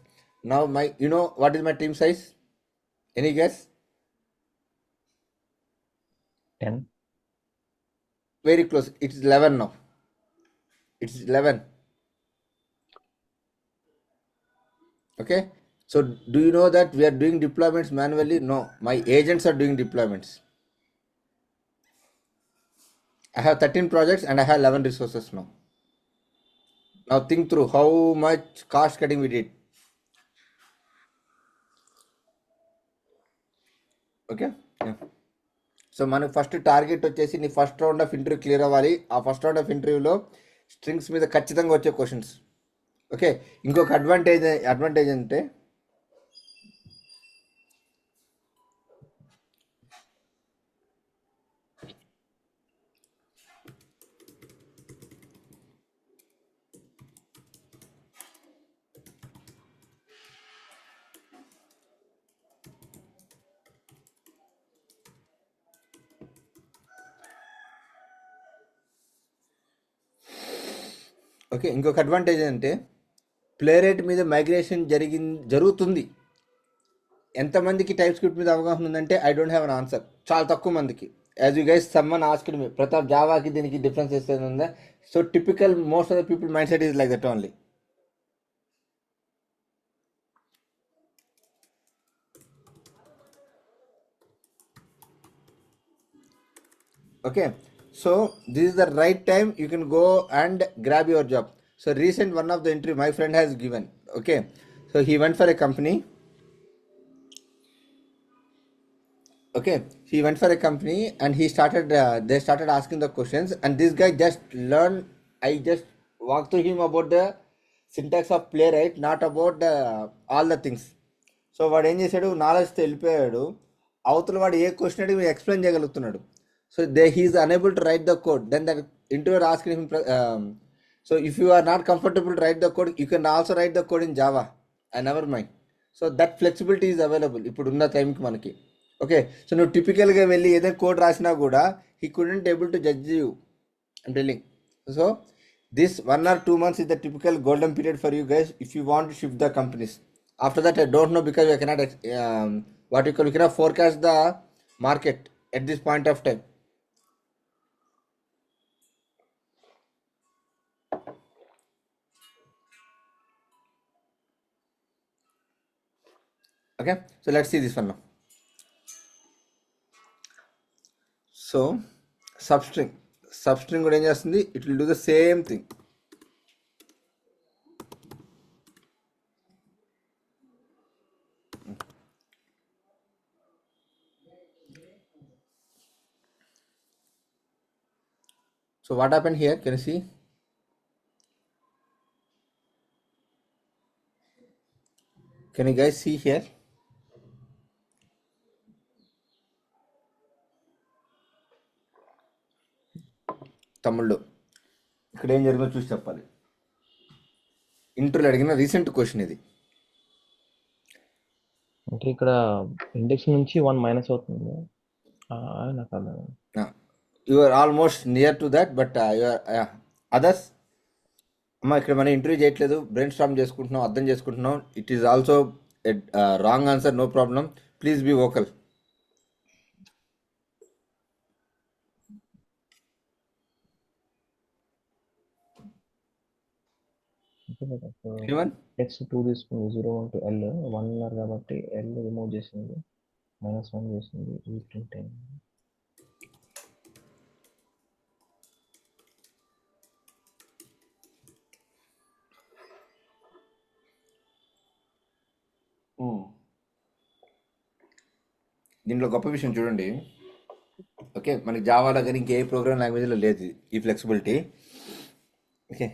Now you know what is my team size? Any guess? 10. Very close, it's 11 now. It's 11. Okay, so do you know that we are doing deployments manually? No, my agents are doing deployments. I have 13 projects and I have 11 resources now. Now think through how much cost cutting we did. Okay, yeah. So మనకు first target వచ్చేసి నీ first round of interview clear అవ్వాలి. ఆ first round of ఇంటర్వ్యూలో strings మీద ఖచ్చితంగా వచ్చే questions. Okay, ఇంకొక అడ్వాంటేజ్ అంటే ప్లేరైట్ మీద మైగ్రేషన్ జరుగుతుంది. ఎంతమందికి టైప్ స్క్రిప్ట్ మీద అవగాహన ఉందంటే I don't have an answer. చాలా తక్కువ మందికి. As you guys someone asked me Pratap జావాకి దీనికి డిఫరెన్సెస్ ఉందా? So typical most of the people mindset is like that only. Okay, so this is the right time you can go and grab your job. So recent one of the interview my friend has given. Okay, so he went for a company. Okay, he went for a company and he started they started asking the questions, and this guy just learned. I just walked through him about the syntax of playwright, not about all the things. So వాడు ఏం చేశాడు, నాలెడ్జ్తో వెళ్ళిపోయాడు. అవతల వాడు ఏ question అడిగి explain చేయగలుగుతున్నాడు. So he is unable to write the code. Then the interviewer asked him, so if you are not comfortable to write the code, you can also write the code in Java, I never mind. So that flexibility is available ఇప్పుడు ఉన్న టైంకి మనకి. Okay, so నువ్వు టిపికల్గా వెళ్ళి ఏదైనా code రాసినా కూడా he couldn't able to judge you, I'm telling. So this 1 or 2 months is the typical golden period for you guys if you want to shift the companies. After that I don't know, because I cannot what you call, we cannot forecast the market at this point of time. Okay, so let's see this one now. So substring కూడా ఏం చేస్తుంది, it will do the same thing. So what happened here, can you see? Can you guys see here? తమ్ముళ్ళు ఇక్కడ ఏం జరిగిందో చూసి చెప్పాలి. ఇంటర్వ్యూలో అడిగిన రీసెంట్ క్వశ్చన్ ఇది. అంటే ఇక్కడ ఇండెక్స్ నుంచి 1 మైనస్ అవుతుంది. నాకు అర్థం. You are almost near to that, but others అమ్మ ఇక్కడ మనం ఇంటర్వ్యూ చేయట్లేదు, బ్రెయిన్ స్టార్మ్ చేసుకుంటున్నాం, అర్థం చేసుకుంటున్నాం. It is also wrong answer, no problem, please be vocal. Anyone? X 2 తీసుకుంది, 0 1 to L 1 ఉన్నారు కాబట్టి L రిమూవ్ చేసింది, -1 చేసింది, ఈ ప్రింట్ అయింది. దీంట్లో గొప్ప విషయం చూడండి. ఓకే, మనకి జావాలో కానీ ఇంకే ప్రోగ్రామ్ లాంగ్వేజ్లో లేదు ఈ flexibility. Okay,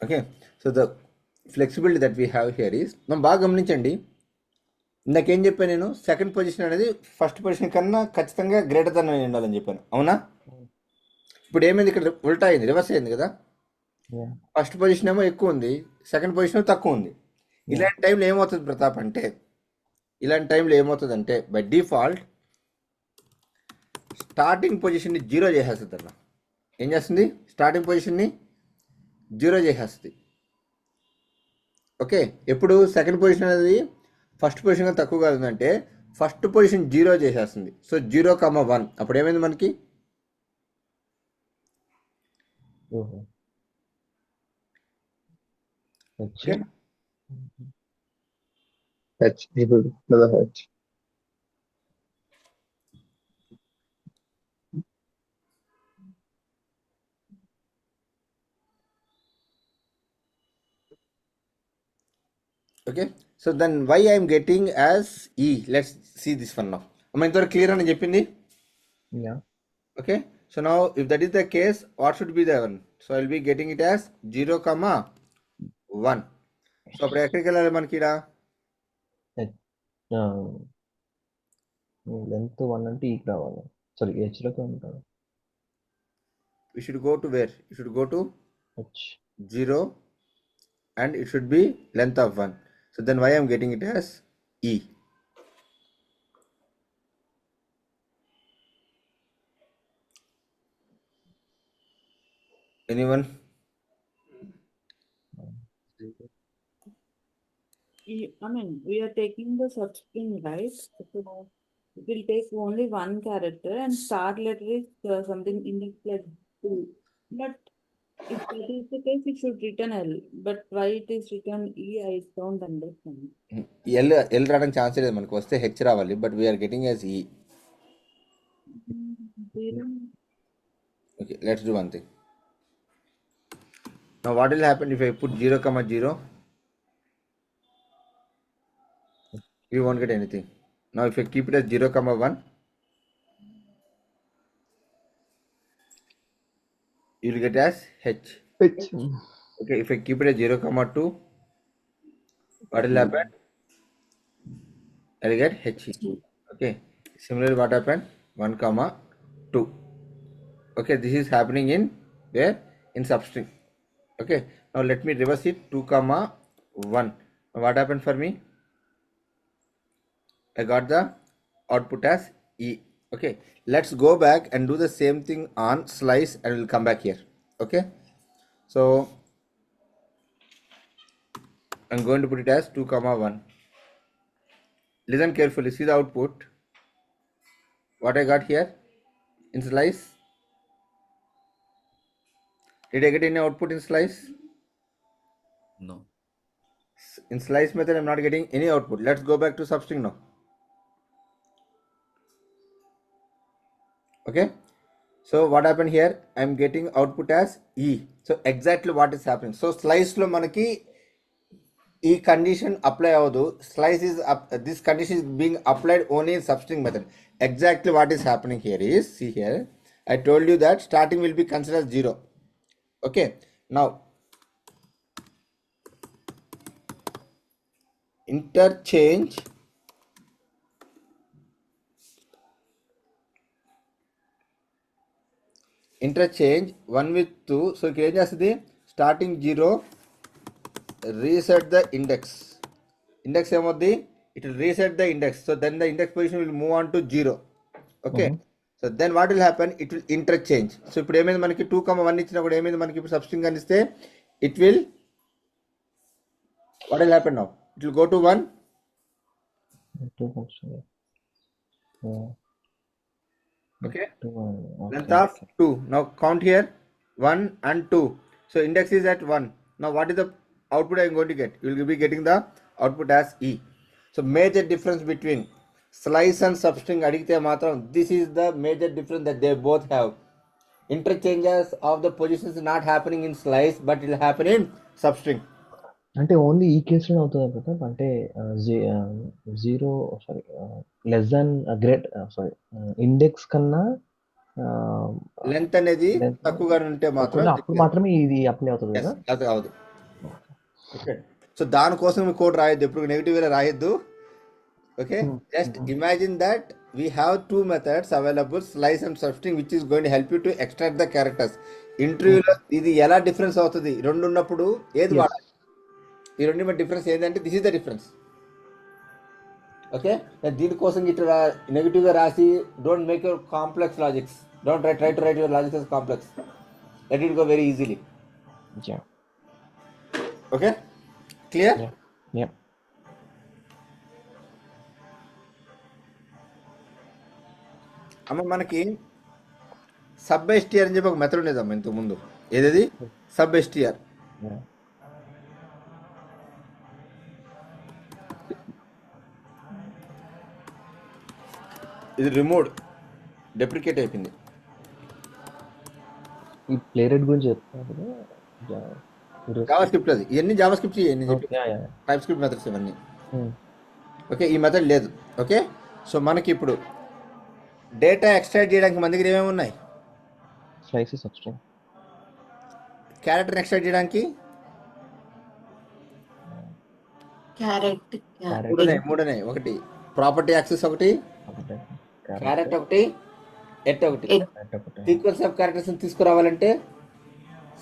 okay, so the flexibility that we have here is, మనం బాగా గమనించండి. ఇందాకేం చెప్పాను నేను, సెకండ్ పొజిషన్ అనేది ఫస్ట్ పొజిషన్ కన్నా ఖచ్చితంగా గ్రేటర్ దెన్ ఉండాలని చెప్పాను, అవునా? ఇప్పుడు ఏమైంది, ఇక్కడ ఉల్టా అయింది, రివర్స్ అయింది కదా. ఫస్ట్ పొజిషన్ ఏమో ఎక్కువ ఉంది, సెకండ్ పొజిషన్ తక్కువ ఉంది. ఇలాంటి టైంలో ఏమవుతుంది ప్రతాప్ అంటే, బై డిఫాల్ట్ స్టార్టింగ్ పొజిషన్ని 0 చేసేస్తుంది అన్న. ఏం చేస్తుంది, స్టార్టింగ్ పొజిషన్ని 0 చేసేస్తుంది. ఓకే, ఎప్పుడు సెకండ్ పొజిషన్ అనేది ఫస్ట్ పొజిషన్ కన్నా తక్కువగా ఉందంటే ఫస్ట్ పొజిషన్ 0 చేసేస్తుంది. సో 0,1 అప్పుడు ఏమైంది మనకి, H equal to the H. Okay, so then why I'm getting as E, let's see this one now. అమ్మ ఇంతవరకు క్లియర్ అని చెప్పింది. Okay, so now if that is the case, what should be the one? So I will be getting it as 0,1. So అప్పుడు ఎక్కడికి వెళ్ళాలి మనకి ఇక్కడ, length 1 అంటే ఈకి రావాలి, సారీ హెచ్లోకి ఉంటాడు. You should go to where, you should go to H 0 and it should be length of 1. So then why I am getting it as E. Anyone? I mean, we are taking the substring, right? So we'll take only one character and start letter is something index like 2. But if that is the case, it should written L. But why it is written E, I don't understand. L L రావడానికి chance లేదు, మనకు వస్తే H రావాలి, but we are getting as ఈ. Zero. Okay, let's do one thing. Now what will happen if I put 0, 0? You won't get anything. Now if I keep it as 0, 1, you will get as h. Okay, if I keep it as 0, 2, what will happen? I will get h. Okay, similarly what happened? 1, 2. Okay, this is happening in where? In substring. Okay, now let me reverse it. 2, 1. Now what happened for me? I got the output as E. Okay, let's go back and do the same thing on slice and we'll come back here. Okay, so I'm going to put it as 2, 1. Listen carefully, see the output. What I got here in slice? Did I get any output in slice? No. In slice method I'm not getting any output. Let's go back to substring now. Okay, so what happened here? I'm getting output as E. So exactly what is happening. So slice lo manaki e condition apply avadu. Slice is up, this condition is being applied only in substring method. Exactly what is happening here is, see here, I told you that starting will be considered as 0. Okay, now interchange interchange 1 with 2. So ఇక్కడ ఏం చేస్తుంది? Starting 0, reset the index. Index ఏమవుద్ది? It will reset the index. So then the index position will move on to 0. Okay. So then what will happen? It will interchange. So ఇప్పుడు ఏమైంది మనకి 2, 1 ఇచ్చినా కూడా ఏమైంది మనకి ఇప్పుడు సబ్స్ట్రింగ్ అని ఇస్తే it will, what will happen now? It will go to 1. Okay. Length of 2. Now count here 1 and 2. So index is at 1. Now what is the output I am going to get? You will be getting the output as E. So major difference between slice and substring adigite matram, this is the major difference that they both have. Interchanges of the positions not happening in slice, but it will happen in substring. అంటే only ఈ కేసులో అవుతుంది కదా, అంటే 0 sorry less than great sorry index కన్నా length అనేది తక్కువగా ఉంటే మాత్రం అప్పుడు మాత్రమే ఇది అప్లై అవుతుంది కదా. అది అవదు. ఓకే, సో దానికోసం మీ కోడ్ రాయొద్దు, ఎప్పుడు నెగిటివ్ వేలో రాయొద్దు. Okay, just imagine that we have 2 methods available, slice and substring, which is going to help you to extract the characters. ఇంటర్వ్యూలో ఇది ఎలా డిఫరెన్స్ అవుతుంది, రెండు ఉన్నప్పుడు ఏది వాడాలి, ఈ రెండు డిఫరెన్స్ ఏంటంటే this is the difference. Okay, దీనికోసం ఇట్లా నెగిటివ్గా రాసి don't make your complex logics, don't try to right your logics as complex, let it go very easily. Okay, clear? అమ్మ మనకి సబ్ ఎస్టీఆర్ అని చెప్పి ఒక మెథడ్ ఉండేదమ్మా ఇంతకు ముందు. ఏదది? Sub STR. ఇది రిమూవ్డ్, డెప్రికేట్ అయిపోయింది. ఈ ప్లే రేట్ గురించి చెప్తాను. జావా స్క్రిప్ట్, అది ఇవన్నీ జావా స్క్రిప్ట్, ఇవన్నీ టైప్ స్క్రిప్ట్ మెథడ్స్ ఇవన్నీ. ఓకే, ఈ మెథడ్ లేదు. ఓకే, సో మనకి ఇప్పుడు డేటా ఎక్స్ట్రాక్ట్ చేయడానికి మన దగ్గర ఏమేమి ఉన్నాయి? Slice, substring. క్యారెక్టర్ ఎక్స్ట్రాక్ట్ చేయడానికి మూడునే. ఒకటి ప్రాపర్టీ యాక్సెస్, ఒకటి క్యారెక్టర్, ఒకటి ఎట్, ఒకటి సీక్వెన్స్ ఆఫ్ క్యారెక్టర్స్ తీసుకురావాలంటే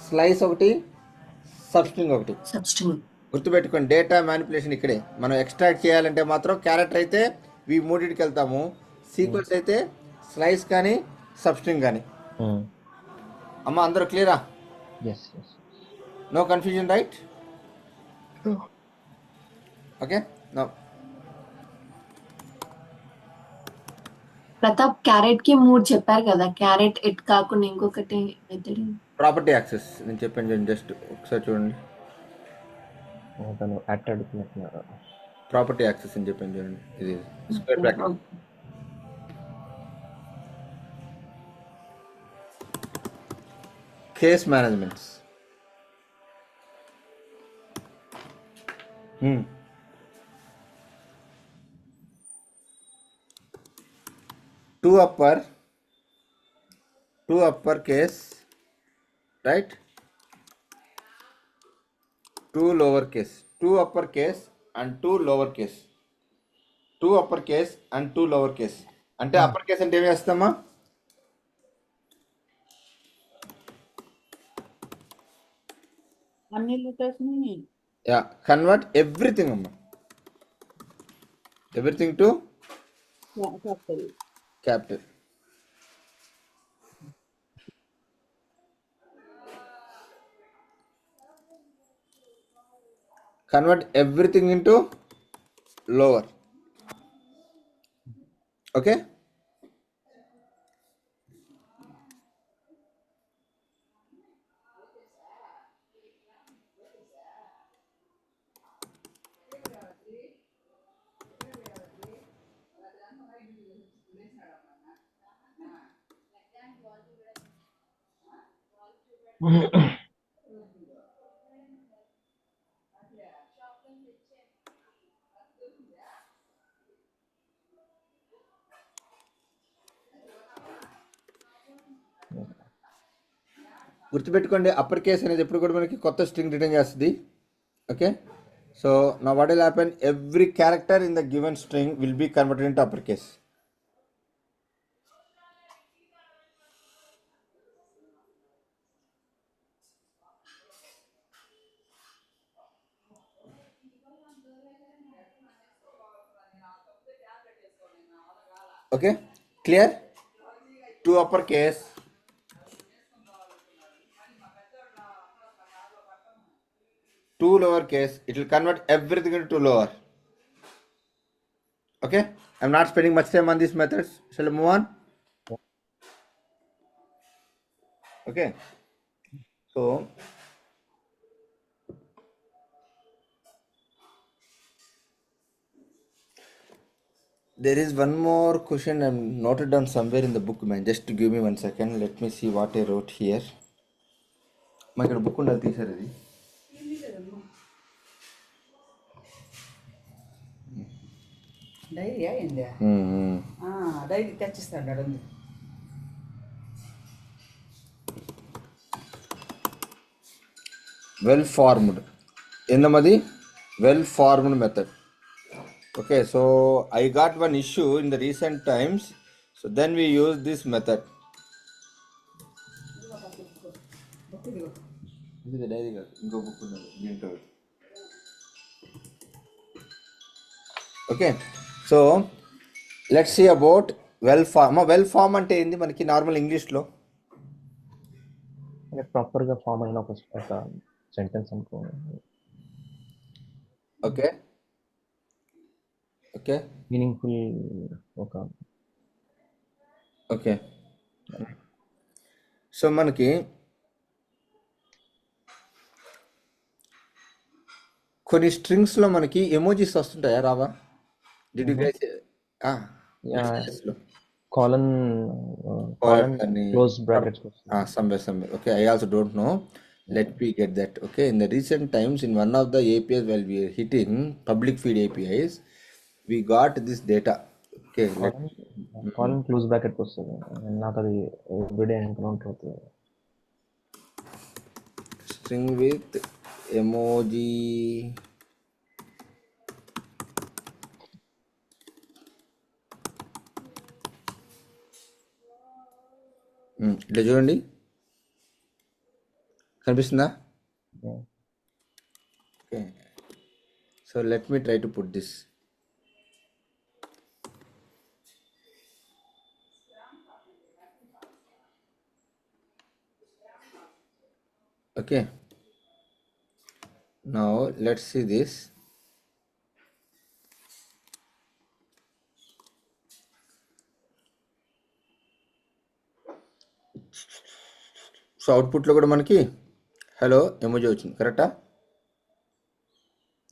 స్లైస్ ఒకటి, సబ్స్ట్రింగ్ ఒకటి. గుర్తుపెట్టుకోండి, డేటా మ్యానిపులేషన్ ఇక్కడే. మనం ఎక్స్ట్రాక్ట్ చేయాలంటే మాత్రం క్యారెక్టర్ అయితే ఈ మూడింటికి వెళ్తాము, సీక్వెన్స్ అయితే స్లైస్ కానీ సబ్స్ట్రింగ్ కానీ. అమ్మ అందరూ క్లియరా? No confusion, right? Okay, now Pratap caret కి 3 చెప్పారు కదా, క్యారెట్ ఎట్ కాకుండా ఇంకొకటి మెథడ్ ప్రాపర్టీ యాక్సెస్ నేను చెప్పాను చూడండి, జస్ట్ ఒకసారి చూడండి. తను అట్ అడుగుతున్నట్టున్నారు. ప్రాపర్టీ యాక్సెస్ అని చెప్పాను చూడండి, ఇది square bracket. Case managements. Two upper case, right? Two lower case. Two upper case and two lower case. Two upper case and two lower case. అంటే అప్పర్ కేస్ అంటే ఏమి వేస్తామా? అన్ని లెటర్స్ ని యా, కన్వర్ట్ ఎవ్రీథింగ్ అమ్మా, everything to capital. Capital. Convert everything into lower. Okay. గుర్తుపెట్టుకోండి, upper case అనేది ఎప్పుడు కూడా మనకి కొత్త స్ట్రింగ్ రిటర్న్ చేస్తుంది. ఓకే, సో నా what will happen, every character in the given string will be converted into upper case. Okay, clear? Two upper case, two lower case, it will convert everything into lower. Okay, I'm not spending much time on these methods. Shall I move on? Okay, so there is one more question I'm noted down somewhere in the book, man. Just to give me 1 second, let me see what I wrote here. మా ఇక్కడ book ఉండాలి, తీసారు ఇది. Dairy అయిందా? Diary తెచ్చిస్తాడు. Well formed ఏందమ్మది? Well formed method. Okay, so I got one issue in the recent times, so then we use this method. This is the diary card. Ingo book unnadu, దీంట్లో. Okay, so let's see about well form. Well form అంటే ఏంది మనకి normal ఇంగ్లీష్లో? ప్రాపర్గా form అయిన ఒక sentence అనుకో. Okay, okay, meaningful ఒక. ఓకే, సో మనకి కొన్ని స్ట్రింగ్స్లో మనకి ఎమోజీస్ వస్తుంటాయా, రావా? Did you guys colon close brackets somewhere. Okay, I also don't know. Let me get that. Okay, in the recent times, in one of the APIs, while we are hitting public feed APIs, we got this data. Okay, colon close bracket వస్తుంది, నాకు అది everyday encounter అవుతుంది. string with emoji. ఇట్లా చూడండి, కనిపిస్తుందా? Okay, so let me try to put this. Okay, now let's see this. So అవుట్పుట్లో కూడా మనకి హలో ఎమోజీ వచ్చింది, కరెక్టా?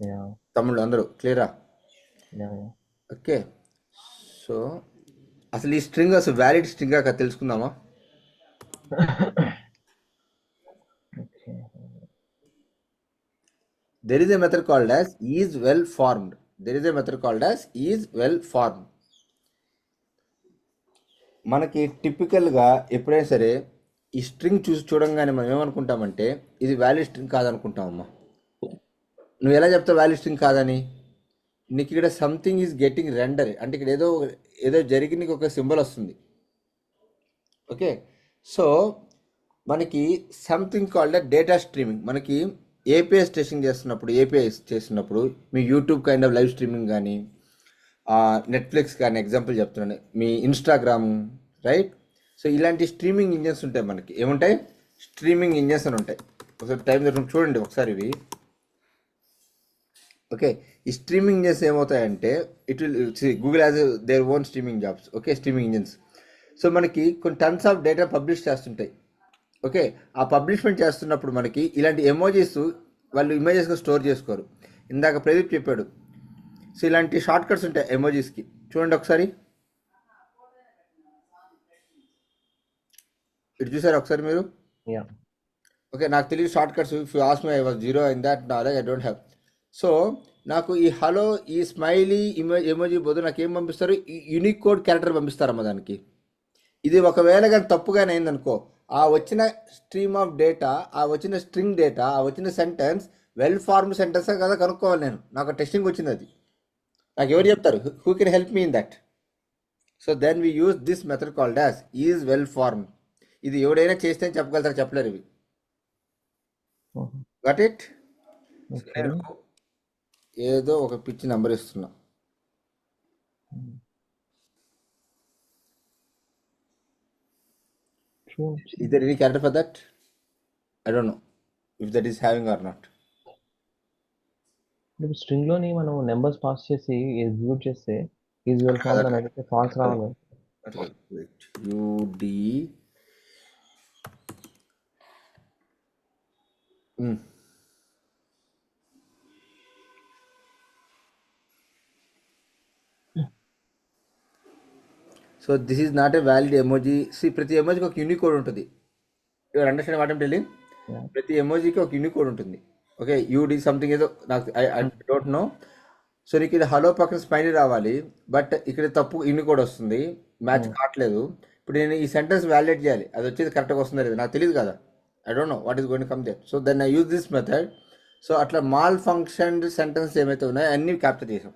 Yeah, తమ్ముళ్ళు అందరూ క్లియరా? yeah, yeah. ఓకే. సో అసలు ఈ స్ట్రింగ్ అసలు వ్యాలిడ్ స్ట్రింగ్ కాక తెలుసుకుందామా? Okay. There is a method called as is well formed. There is a method called as is well formed. మనకి టిపికల్గా ఎప్పుడైనా సరే ఈ స్ట్రింగ్ చూసి చూడంగానే మనం ఏమనుకుంటామంటే ఇది వ్యాలిడ్ స్ట్రింగ్ కాదనుకుంటామమ్మా. నువ్వు ఎలా చెప్తావు వ్యాలిడ్ స్ట్రింగ్ కాదని? నీకు ఇక్కడ సంథింగ్ ఈజ్ గెట్టింగ్ రెండర్, అంటే ఇక్కడ ఏదో జరిగి నీకు ఒక సింబల్ వస్తుంది. ఓకే, సో మనకి సంథింగ్ కాల్డ్ డేటా స్ట్రీమింగ్. మనకి ఏపీఐస్ టెస్టింగ్ చేస్తున్నప్పుడు మీ YouTube kind of live streaming కానీ, నెట్ఫ్లిక్స్ కానీ, ఎగ్జాంపుల్ చెప్తున్నాను, మీ ఇన్స్టాగ్రామ్, రైట్? సో ఇలాంటి స్ట్రీమింగ్ ఇంజన్స్ ఉంటాయి. మనకి ఏముంటాయి? స్ట్రీమింగ్ ఇంజన్స్ అని ఉంటాయి. ఒకసారి టైం దొరికి చూడండి ఒకసారి ఇవి. ఓకే, ఈ స్ట్రీమింగ్ ఇంజన్స్ ఏమవుతాయంటే it will Google has their own streaming jobs. Okay, streaming engines. So మనకి కొన్ని టన్స్ ఆఫ్ డేటా పబ్లిష్ చేస్తుంటాయి. ఓకే, ఆ పబ్లిష్మెంట్ చేస్తున్నప్పుడు మనకి ఇలాంటి ఎమోజీస్ వాళ్ళు ఇమేజెస్గా స్టోర్ చేసుకోరు. ఇందాక ప్రదీప్ చెప్పాడు. సో ఇలాంటి షార్ట్ కట్స్ ఉంటాయి ఎమోజీస్కి. చూడండి ఒకసారి, ఇటు చూసారు ఒకసారి మీరు? Yeah. ఓకే, నాకు తెలియదు short cuts. If you ask me I was zero in that knowledge, I don't have. So నాకు ఈ హలో, ఈ స్మైలీ ఎమోజీ బదులు నాకు ఏం పంపిస్తారు? యూనిక్ కోడ్ క్యారెక్టర్ పంపిస్తారమ్మా దానికి. ఇది ఒకవేళ కానీ తప్పుగానే అయిందనుకో, ఆ వచ్చిన స్ట్రీమ్ ఆఫ్ డేటా, ఆ వచ్చిన స్ట్రింగ్ డేటా, ఆ వచ్చిన సెంటెన్స్ వెల్ ఫార్మ్డ్ సెంటెన్స్ కదా కనుక్కోవాలి నేను. నాకు టెస్టింగ్ వచ్చింది, అది నాకు ఎవరు చెప్తారు? Who can help me in that? So then we use this method called as is well formed. ఇది ఎవడైనా చేస్తే చెప్పగలుగుతారు, చెప్పలేరు ఇవి. Got it? Okay. ఏదో ఒక పిచ్చి నెంబర్ ఇస్తున్నా. True. Is there any character for that? I don't know if that is having or not. ఇప్పుడు స్ట్రింగ్ లోని మనం నెంబర్స్ పాస్ చేసి ఎగ్జిక్యూట్ చేస్తే ఈజ్ వెల్ ఫార్మ్డ్ అని అడిగితే ఫాల్స్ రావాలి. Wait, UD. So this is not a valid emoji. See, ప్రతి ఎమోజీకి ఒక యూనిక్ కోడ్ ఉంటుంది. Your understand what I'm telling? Yeah. ప్రతి ఎమోజీకి ఒక యూనిక్ కోడ్ ఉంటుంది. ఓకే, యూడి సంథింగ్ ఏదో నాకు ఐ డోంట్ నో. సో నీకు ఇది హలో పక్కన స్మైలీ రావాలి, బట్ ఇక్కడ తప్పు యూనిక్ కోడ్ వస్తుంది, మ్యాచ్ కావట్లేదు. ఇప్పుడు నేను ఈ సెంటెన్స్ వ్యాలిడేట్ చేయాలి, అది వచ్చేది కరెక్ట్గా వస్తుందో లేదు నాకు తెలియదు కదా. I don't know what is going to come there. So then I use this method. So అట్లా మాల్ ఫంక్షన్ సెంటెన్స్ ఏమైతే ఉన్నాయో అన్నీ క్యాప్చర్ చేసాం.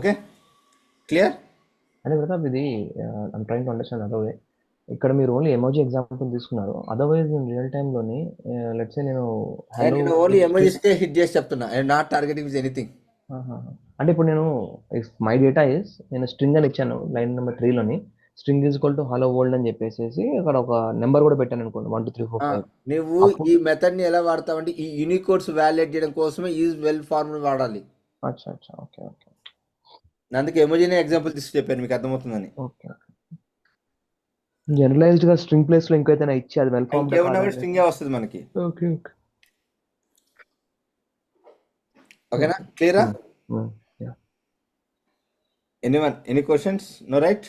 Okay, clear? అంటే ప్రతాప్ ఇది I'm trying to understand other way. ఇక్కడ మీరు ఓన్లీ ఎమోజీ ఎగ్జాంపుల్ తీసుకున్నారు. అదర్వైజ్ నేను రియల్ టైంలోని లెట్స్ సే నేను నేను ఓన్లీ ఎమోజీస్కే హిట్ చేసి చెప్తున్నా. I not targeting with anything. అంటే ఇప్పుడు నేను మై డేటా ఇస్ నేను స్ట్రింగ్ అని ఇచ్చాను లైన్ నెంబర్ 3లోని string is equal to hello world అని చెప్పేసి అక్కడ ఒక నెంబర్ కూడా పెట్టాను అనుకోండి 1 2 3 4 5. నువ్వు ఈ మెథడ్ ని ఎలా వాడతావంటే ఈ యూనిక్ కోడ్స్ వ్యాలిడేట్ చేయడం కోసమే ఈజ్ వెల్ ఫార్మ్డ్ వాడాలి. అచ్చా అచ్చా, ఓకే ఓకే అందుకే ఎమోజీనే ఎగ్జాంపుల్ తీసి చెప్పాను, మీకు అర్థమవుతుందని. ఓకే. జనరలైజ్డ్ గా స్ట్రింగ్ ప్లేస్ లో ఇంకైతే ఇచ్చి అది వెల్ ఫార్మ్డ్ ఇంకేమన్నా కూడా స్ట్రింగే వస్తుంది మనకి. ఓకే ఓకే ఓకేనా, క్లియరా? Anyone any questions? No, right?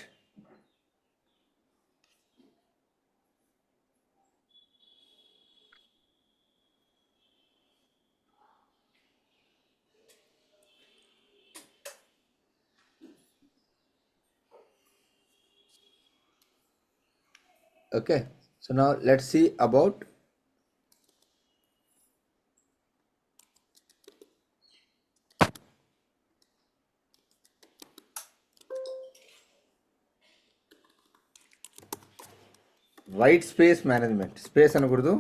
Okay, so now let's see about white space management. Space అనకూడదు,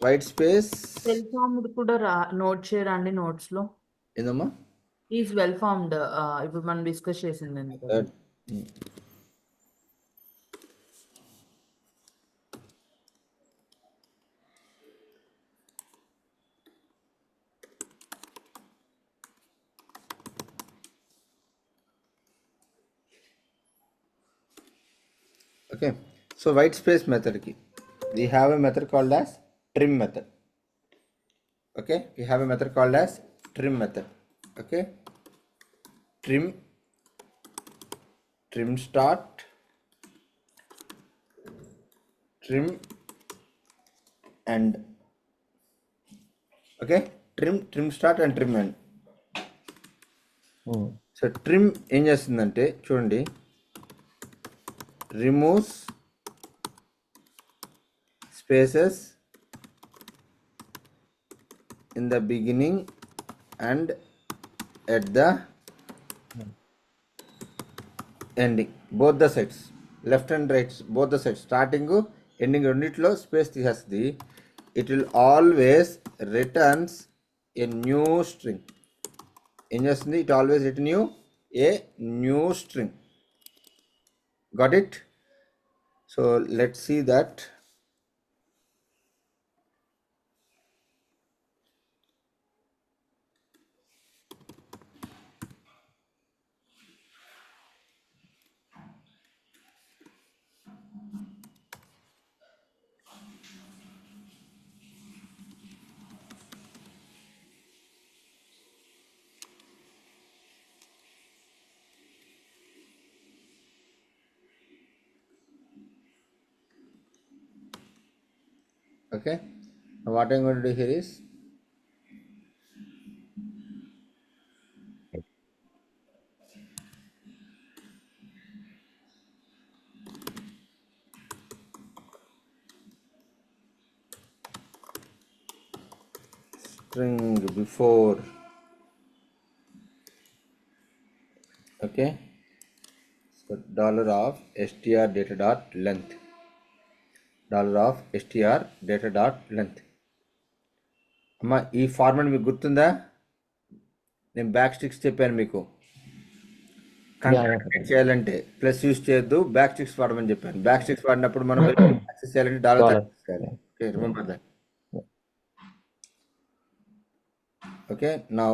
వైట్ స్పేస్ సెల్ ఫార్మ్డ్ కూడా నోట్ చేయరండి నోట్స్ లో. ఏందమ్మా? Is well formed. ఇప్పుడు మనం డిస్కస్ చేసింది కదా. That- okay, so white space method ki we have a method called as trim method. Okay, we have a method called as trim method. Okay, trim start, trim end. Okay, trim start and trim end. So trim ఏం చేస్తుందంటే చూడండి, removes spaces in the beginning and at the ending, both the sides, left and right both the sides, starting ending రెండిట్లో space తీసేస్తుంది. It will always returns a new string. ఏం చేస్తుంది? It always return you a new string. Got it? So let's see that. Okay, now what I'm going to do here is string before. Okay, so dollar of str data dot length, dollar of str data dot length. అమ్మా ఈ format మీకు గుర్తుందా? నేను back sticks చెప్పాను మీకు. కంకాటనేట్ చేయాలంటే plus use చేయొద్దు, back sticks వాడమని చెప్పాను. బ్యాక్ స్టిక్స్ వాడినప్పుడు మనం యాక్సెస్ చేయాలంటే డాలర్ చేయాలి. Okay, remember that. Okay, now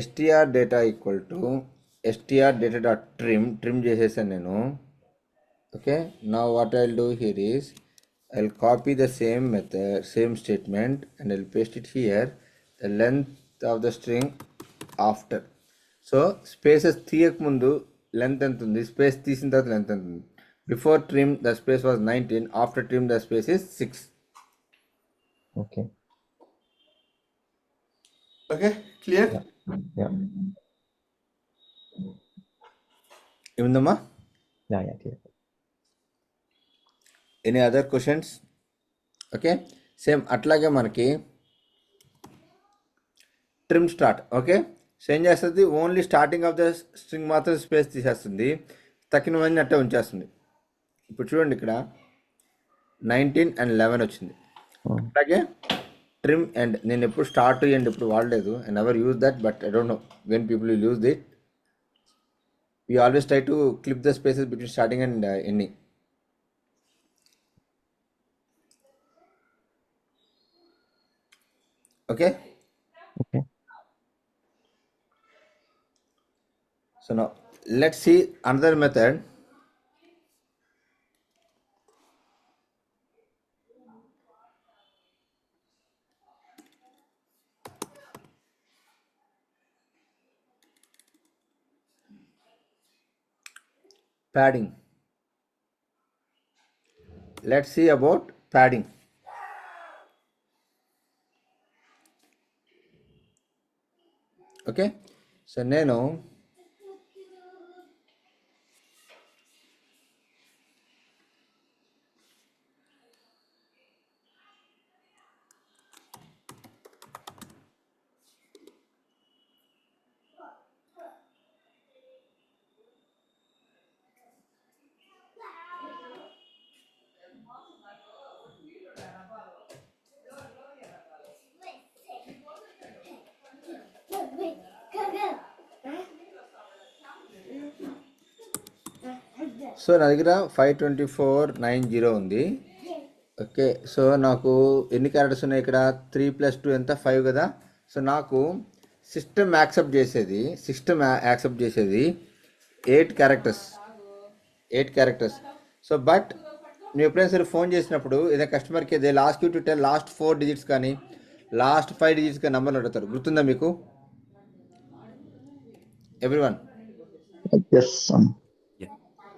str data equal to str data dot trim చేసేసాను నేను. Okay, now what I'll do here is I'll copy the same method, same statement, and I'll paste it here. The length of the string after. So spaces తీయక ముందు length ఎంత ఉంది, space తీసిన తర్వాత length ఎంత ఉంది. Before trim the space was 19, after trim the space is 6. Okay okay, clear? ఏముందమ్మా? Clear. Any other questions? Okay, same అట్లాగే మనకి ట్రిమ్ స్టార్ట్. ఓకే, సో ఏం చేస్తుంది? Only starting of the string మాత్రం స్పేస్ తీసేస్తుంది, తక్కినవన్నీ అట్టే ఉంచేస్తుంది. ఇప్పుడు చూడండి, ఇక్కడ 19 and 11 వచ్చింది. అలాగే ట్రిమ్ ఎండ్, నేను ఎప్పుడు స్టార్ట్ ఎండ్ ఇప్పుడు వాడలేదు. I never use that, but I don't know when people will use this. We always try to clip the spaces between starting and ending. Okay. Okay. So now let's see another method. Padding. Let's see about padding. Okay, so నేను so నా దగ్గర 52490 ఉంది. Okay, so నాకు ఎన్ని characters ఉన్నాయి ఇక్కడ? 3 + 2 ఎంత? 5 కదా. సో నాకు సిస్టమ్ యాక్సెప్ట్ చేసేది 8 క్యారెక్టర్స్. సో బట్ నువ్వు ఎప్పుడైనా సరే ఫోన్ చేసినప్పుడు ఏదైనా కస్టమర్కి they last you to tell last 4 digits కానీ లాస్ట్ 5 డిజిట్స్ కానీ నెంబర్లు అడుగుతారు. గుర్తుందా మీకు ఎవ్రీవన్? ఎస్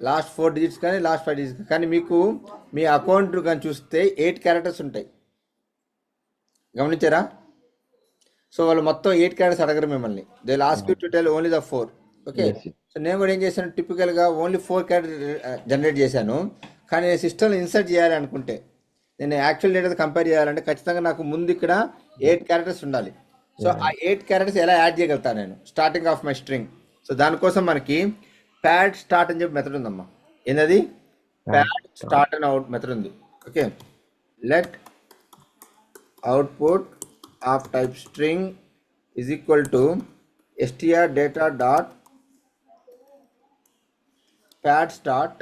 లాస్ట్ 4 డిజిట్స్ కానీ లాస్ట్ 5 డిజిట్స్ కానీ మీకు మీ అకౌంట్ కానీ చూస్తే 8 క్యారెక్టర్స్ ఉంటాయి. గమనించారా? సో వాళ్ళు మొత్తం 8 క్యారెక్టర్స్ అడగరు మిమ్మల్ని. They last you to tell only the 4. Okay, so నేను కూడా ఏం చేశాను, టిపికల్గా ఓన్లీ 4 క్యారెక్టర్ జనరేట్ చేశాను. కానీ నేను సిస్టమ్లో ఇన్సర్ట్ చేయాలి అనుకుంటే, నేను యాక్చువల్ డేటా కంపేర్ చేయాలంటే ఖచ్చితంగా నాకు ముందు ఇక్కడ 8 క్యారెక్టర్స్ ఉండాలి. సో ఆ 8 క్యారెక్టర్స్ ఎలా యాడ్ చేయగలుగుతాను నేను starting of my string? So దానికోసం మనకి ప్యాడ్ స్టార్ట్ అని చెప్పి మెథడ్ ఉందమ్మా. ఏంటది? ప్యాడ్ స్టార్ట్ అని మెథడ్ ఉంది. Okay, let output of type string is equal to str data dot pad start.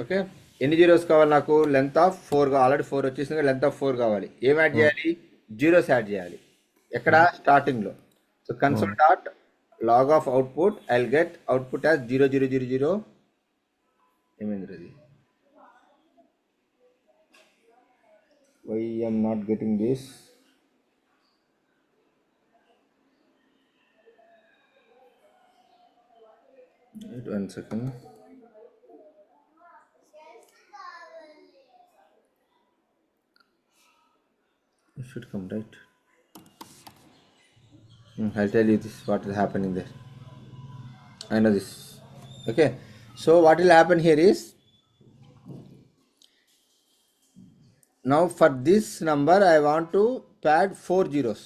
Okay, ఎన్ని జీరోస్ కావాలి నాకు? లెంత్ ఆఫ్ 4 ఆల్రెడీ 4 వచ్చేసింది, లెంత్ ఆఫ్ 4 కావాలి. ఏం యాడ్ చేయాలి? జీరోస్ యాడ్ చేయాలి. ఎక్కడ? స్టార్టింగ్లో. So console dot log of output, I will get output as 0000. ఏమైంది అది? Why I'm not getting this? Wait 1 second. It should come, right? I'll tell you this what is happening there. I know this. Okay, so what will happen here is, now for this number I want to pad 4 zeros.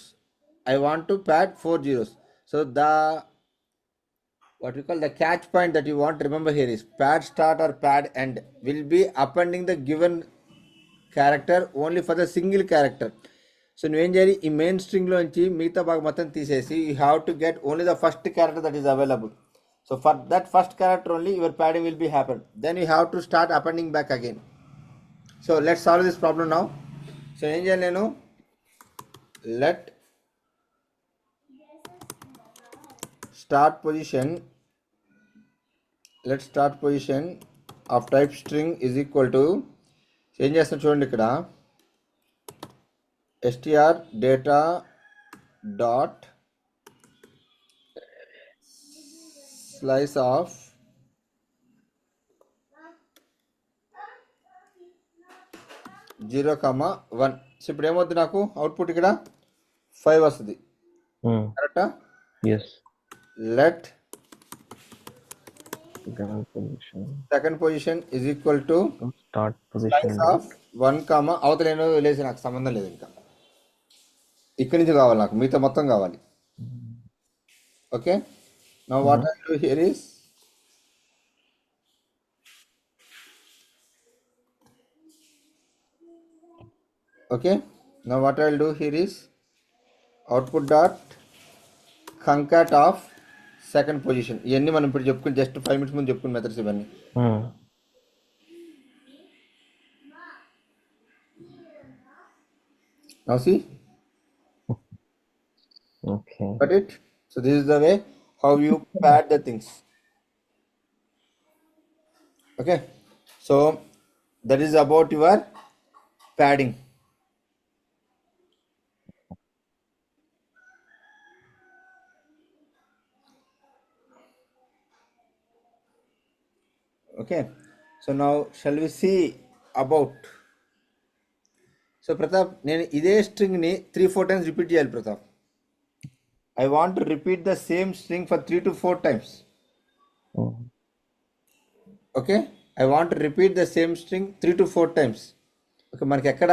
So the what we call the catch point that you want to remember here is pad start or pad end will be appending the given character only for the single character. So నువ్వేం చేయాలి? ఈ main స్ట్రింగ్లోంచి మిగతా భాగం మొత్తం తీసేసి you have to get only the first character that is available. So for that first character only your padding will be happen. Then you have to start appending back again. So let solve this problem now. So ఏం చేయాలి నేను? Let start position of type string is equal to, ఏం చేస్తాను చూడండి ఇక్కడ, str data dot slice of zero comma 1. So ఇప్పుడు ఏమవుతుంది నాకు? అవుట్పుట్ ఇక్కడ 5 వస్తుంది. కరెక్టా? Yes. Let second position is equal to start slice position of 1 comma అవతల ఏమో వదిలేసి నాకు సంబంధం లేదు, ఇంకా ఇక్కడి నుంచి కావాలి నాకు, మిగతా మొత్తం కావాలి. Okay, now what I do here is, okay, now what I do here is output dot concat of second position. ఇవన్నీ మనం ఇప్పుడు చెప్పుకుని జస్ట్ 5 minutes ముందు చెప్పుకుని మెథడ్స్ ఇవన్నీ. Now see? Okay. Got it? So this is the way how you pad the things. Okay, so that is about your padding. Okay, so now shall we see about, so Pratap నేను ఇదే స్ట్రింగ్ని 3-4 times repeat చేయాలి Pratap. I want to repeat the same string for 3 to 4 times. Okay, I want to repeat the same string 3 to 4 times. Okay, మనకి ఎక్కడ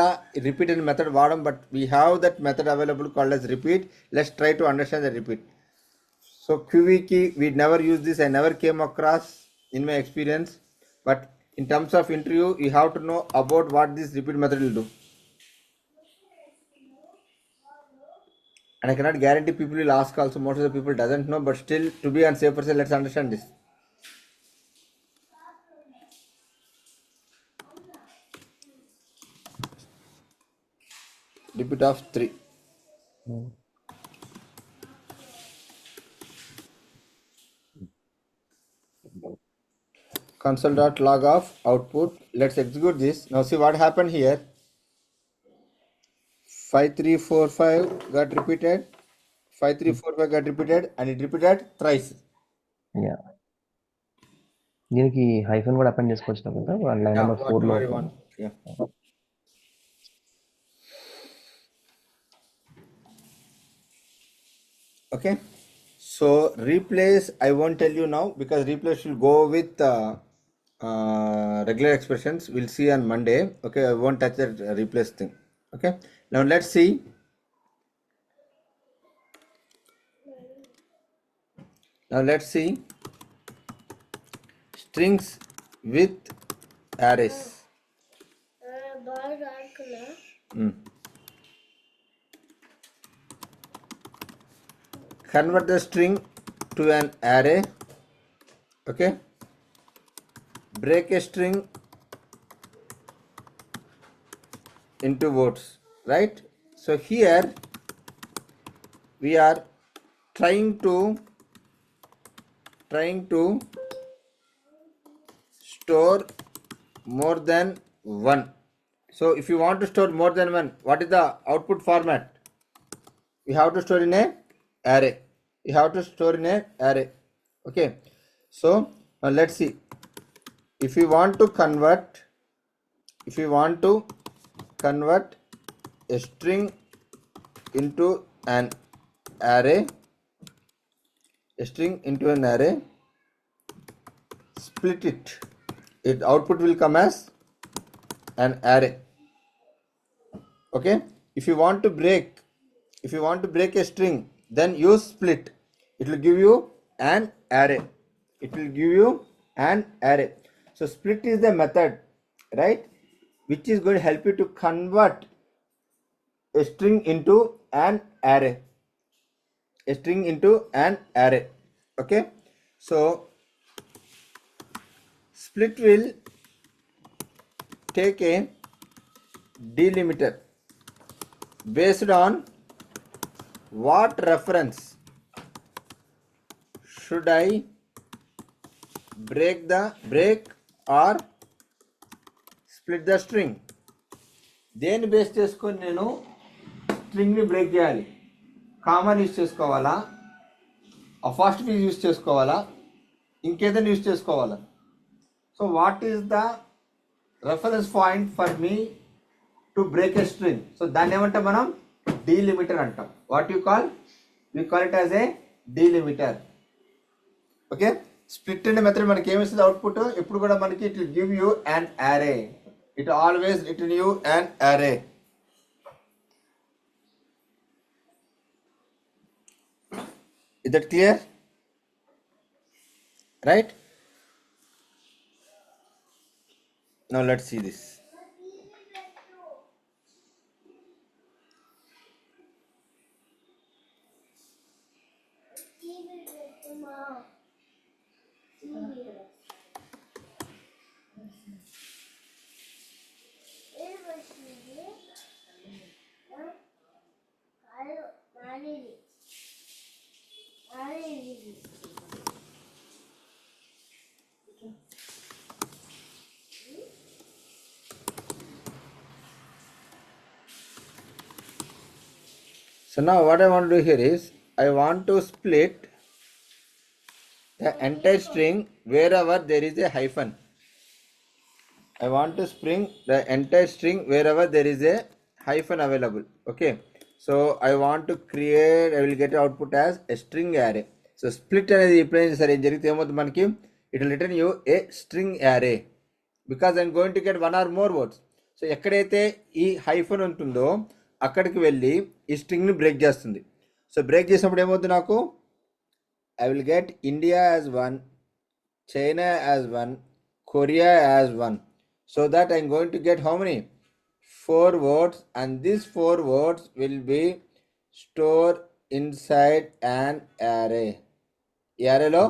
repeat అనే method వాడడం, but we have that method available called as repeat. Let's try to understand the repeat. So క్యూవీకి we never use this, I never came across in my experience, but in terms of interview you have to know about what this repeat method will do. And I cannot guarantee people will ask also. Most of the people doesn't know, but still to be on safer side, let's understand this. repeat of 3. Console.log of output. Let's execute this. Now see what happened here. 5345 got repeated. 5345 got repeated and it repeated thrice. Yeah దీనికి hyphen కూడా append చేసుకోవచ్చు కదా line number 4 లో. Whatever you want. Yeah. Okay. So replace I won't tell you now because replace will go with regular expressions. We'll see on Monday. Okay, I won't touch that replace thing. Okay. Now let's see. Now let's see strings with arrays. Convert the string to an array. Okay. Break a string into words, right? So here we are trying to store more than one. So if you want to store more than one, what is the output format? We have to store in a array. You have to store in a array. Okay. So now let's see. If you want to convert a string into an array, split it. Its output will come as an array. Okay. If you want to break a string, then use split. It will give you an array. So split is the method, right, which is going to help you to convert a string into an array. Okay. So split will take a delimiter based on what reference should I break or split the string. దేని base చేసుకొని నేను స్ట్రింగ్ని break చేయాలి? Comma use చేసుకోవాలా, apostrophe use చేసుకోవాలా, ఇంకేదైనా use చేసుకోవాలా? So what is the reference point for me to break a string? So దాన్ని ఏమంటాం మనం? డీలిమిటర్ అంటాం. What you call? We call it as a delimiter. Okay. Split అనే మెథడ్ మనకి ఏమిస్తుంది అవుట్పుట్? ఎప్పుడు కూడా మనకి it will give you an array. It always return you an array. Is that clear? Right? Now let's see this. So now what I want to do here is I want to split the entire string wherever there is a hyphen. I want to split the entire string wherever there is a hyphen available. Okay. So I want to create, I will get output as a string array. So split అనేది ఎప్పుడైనా సరే ఏం జరిగితే ఏమవుతుంది మనకి? It will return you a string array because I'm going to get one or more words. So ఎక్కడైతే ఈ hyphen ఉంటుందో అక్కడికి వెళ్ళి ఈ స్ట్రింగ్ని బ్రేక్ చేస్తుంది. సో బ్రేక్ చేసినప్పుడు ఏమవుతుంది నాకు? I will get India as 1, China as 1, Korea as 1. So that I'm going to get how many? 4 words, and these 4 words will be stored inside an array. ఈ arrayలో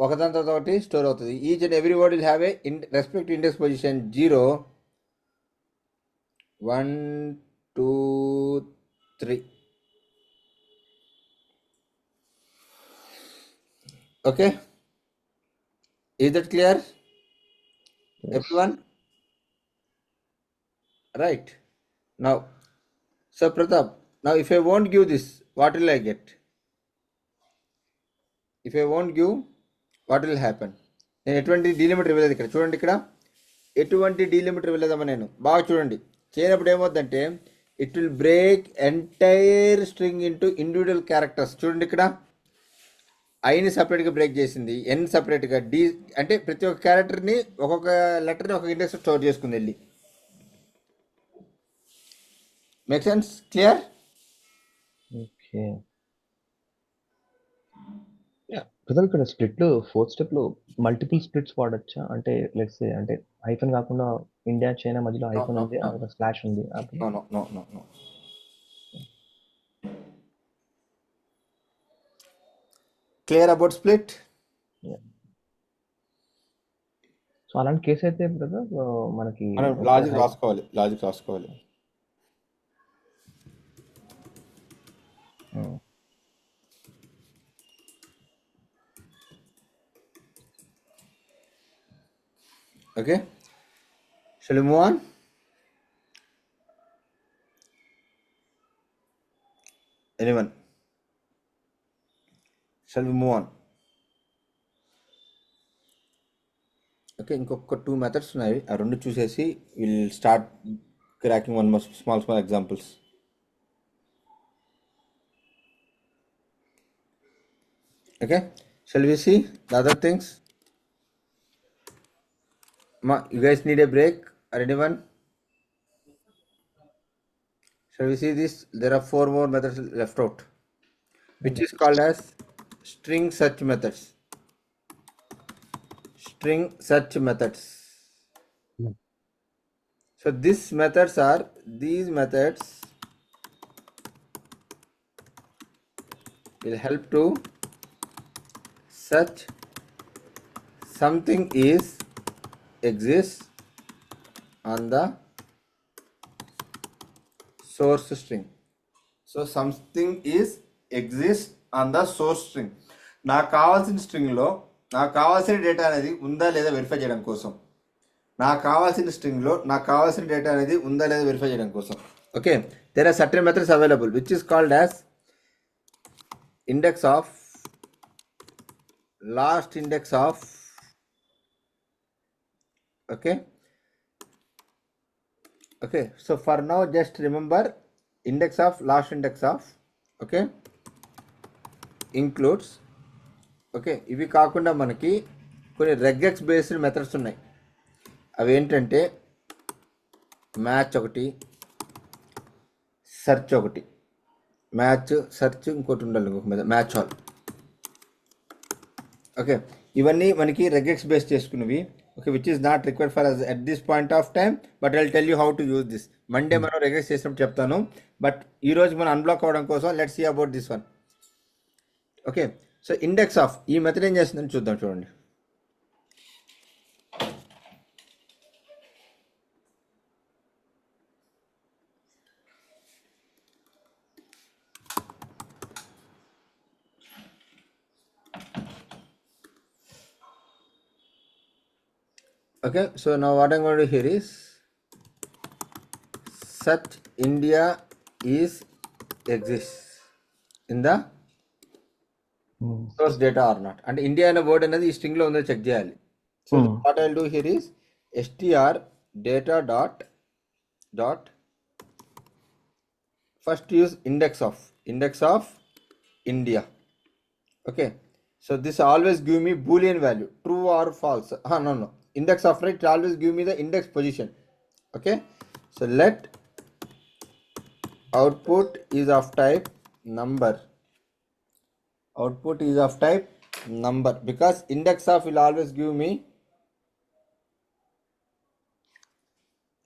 ఒకదాని తర్వాత ఒకటి స్టోర్ అవుతుంది. Each and every word will have a respect index position 0, 1, 2, 3. Okay, is that clear, Yes. everyone? Right. Now, so Pratap, now if I won't give this, what will I get? If I won't give, what will happen? నేను ఎటువంటి delimiter ఇవ్వలేదు ఇక్కడ. చూడండి, ఇక్కడ ఎటువంటి delimiter ఇవ్వలేదమ్మా నేను. బాగా చూడండి. చేయనప్పుడు ఏమవుతుందంటే it will break entire string into individual characters. చూడండి, ఇక్కడ ఐని సపరేట్గా బ్రేక్ చేసింది, ఎన్ సపరేట్గా, డి అంటే ప్రతి ఒక్క క్యారెక్టర్ని ఒక్కొక్క లెటర్ని ఒక ఇండెక్స్ స్టోర్ చేసుకుంది వెళ్ళి. Make sense? క్లియర్? ఓకే. ప్రజలు ఇక్కడ స్ప్లిట్లు 4th స్టెప్లో మల్టిపుల్ స్ప్లిట్స్ వాడచ్చా? అంటే లెట్స్ సే అంటే హైఫన్ కాకుండా ఇండియా చైనా మధ్యలో హైఫన్ ఉంది, అక్కడ స్లాష్ ఉంది. No, no, no, no, no. Clear about split? So అలాంటి కేసు అయితే బ్రదర్ మనకి మనం లాజిక్ రాసుకోవాలి. Okay, shall we move on? Anyone? Shall we move on? Okay, ఇంకొక 2 మెథడ్స్ ఉన్నాయి. ఆ 2 చూసేసి will start cracking one more small examples. Okay, shall we see the other things? You guys need a break or anyone? Shall we see this? There are 4 more methods left out, which is called as string search methods. String search methods. So these methods will help to search something exists on the source string. So something exists on the source string. నాకు కావాల్సిన స్ట్రింగ్లో నాకు కావాల్సిన data అనేది ఉందా లేదా verify చేయడం కోసం. Okay, there are certain methods available which is called as index of last index of. Okay, so for now just remember index of last index of. Okay, includes. Okay, ఇవి కాకుండా మనకి కొన్ని రెగ్ఎక్స్ based methods ఉన్నాయి. అవి ఏంటంటే match ఒకటి, search ఒకటి. Match, search, ఇంకోటి ఉండాలి ఇంకొక మెథడ్ మ్యాచ్ ఆల్. ఓకే, ఇవన్నీ మనకి రెగ్ఎక్స్ బేస్ చేసుకున్నవి. Okay, which is not required for us at this point of time, but I will tell you how to use this. Monday మనం regex చేసినప్పుడు చెప్తాను, but ఈరోజు మనం అన్బ్లాక్ అవ్వడం కోసం let's see about this one. Okay, so index of ఈ method ఏం చేస్తుందని చూద్దాం. చూడండి, okay, so now what I'm going to do here is search India exists in the source data or not. And India అనే word అనేది ఈ string లో ఉందో చెక్ చేయాలి. So what I will do here is str data dot first use index of India. Okay, so this always give me boolean value, true or false. No, index of, right, it always give me the index position. Okay, so let output is of type number. Output is of type number because index of will always give me.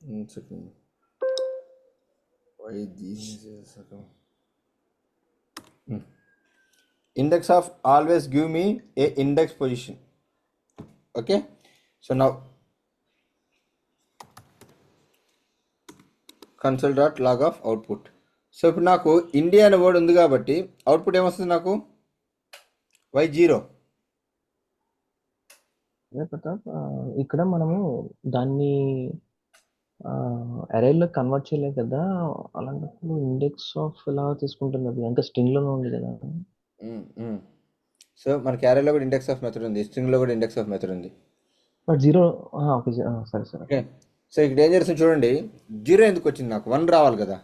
One second. Why this is index of always give me a index position. Okay, so now console dot log of output. So ఇప్పుడు నాకు India అనే word ఉంది కాబట్టి output ఏమొస్తుంది నాకు Y0. అదే ప్రతాప్, ఇక్కడ మనము దాన్ని అరేలో కన్వర్ట్ చేయలేదు కదా, అలాంటప్పుడు ఇండెక్స్ ఆఫ్ ఎలా తీసుకుంటుంది అది, అంటే స్ట్రింగ్లోనే ఉంది కదా. సో మన క్యారీలో కూడా ఇండెక్స్ ఆఫ్ మెథడ్ ఉంది, స్ట్రింగ్లో కూడా ఇండెక్స్ ఆఫ్ మెథడ్ ఉంది. బట్ జీరో, ఓకే సరే సరే. ఓకే, సో ఇక్కడ ఏం చేస్తుంది చూడండి, 0 ఎందుకు వచ్చింది, నాకు 1 రావాలి కదా.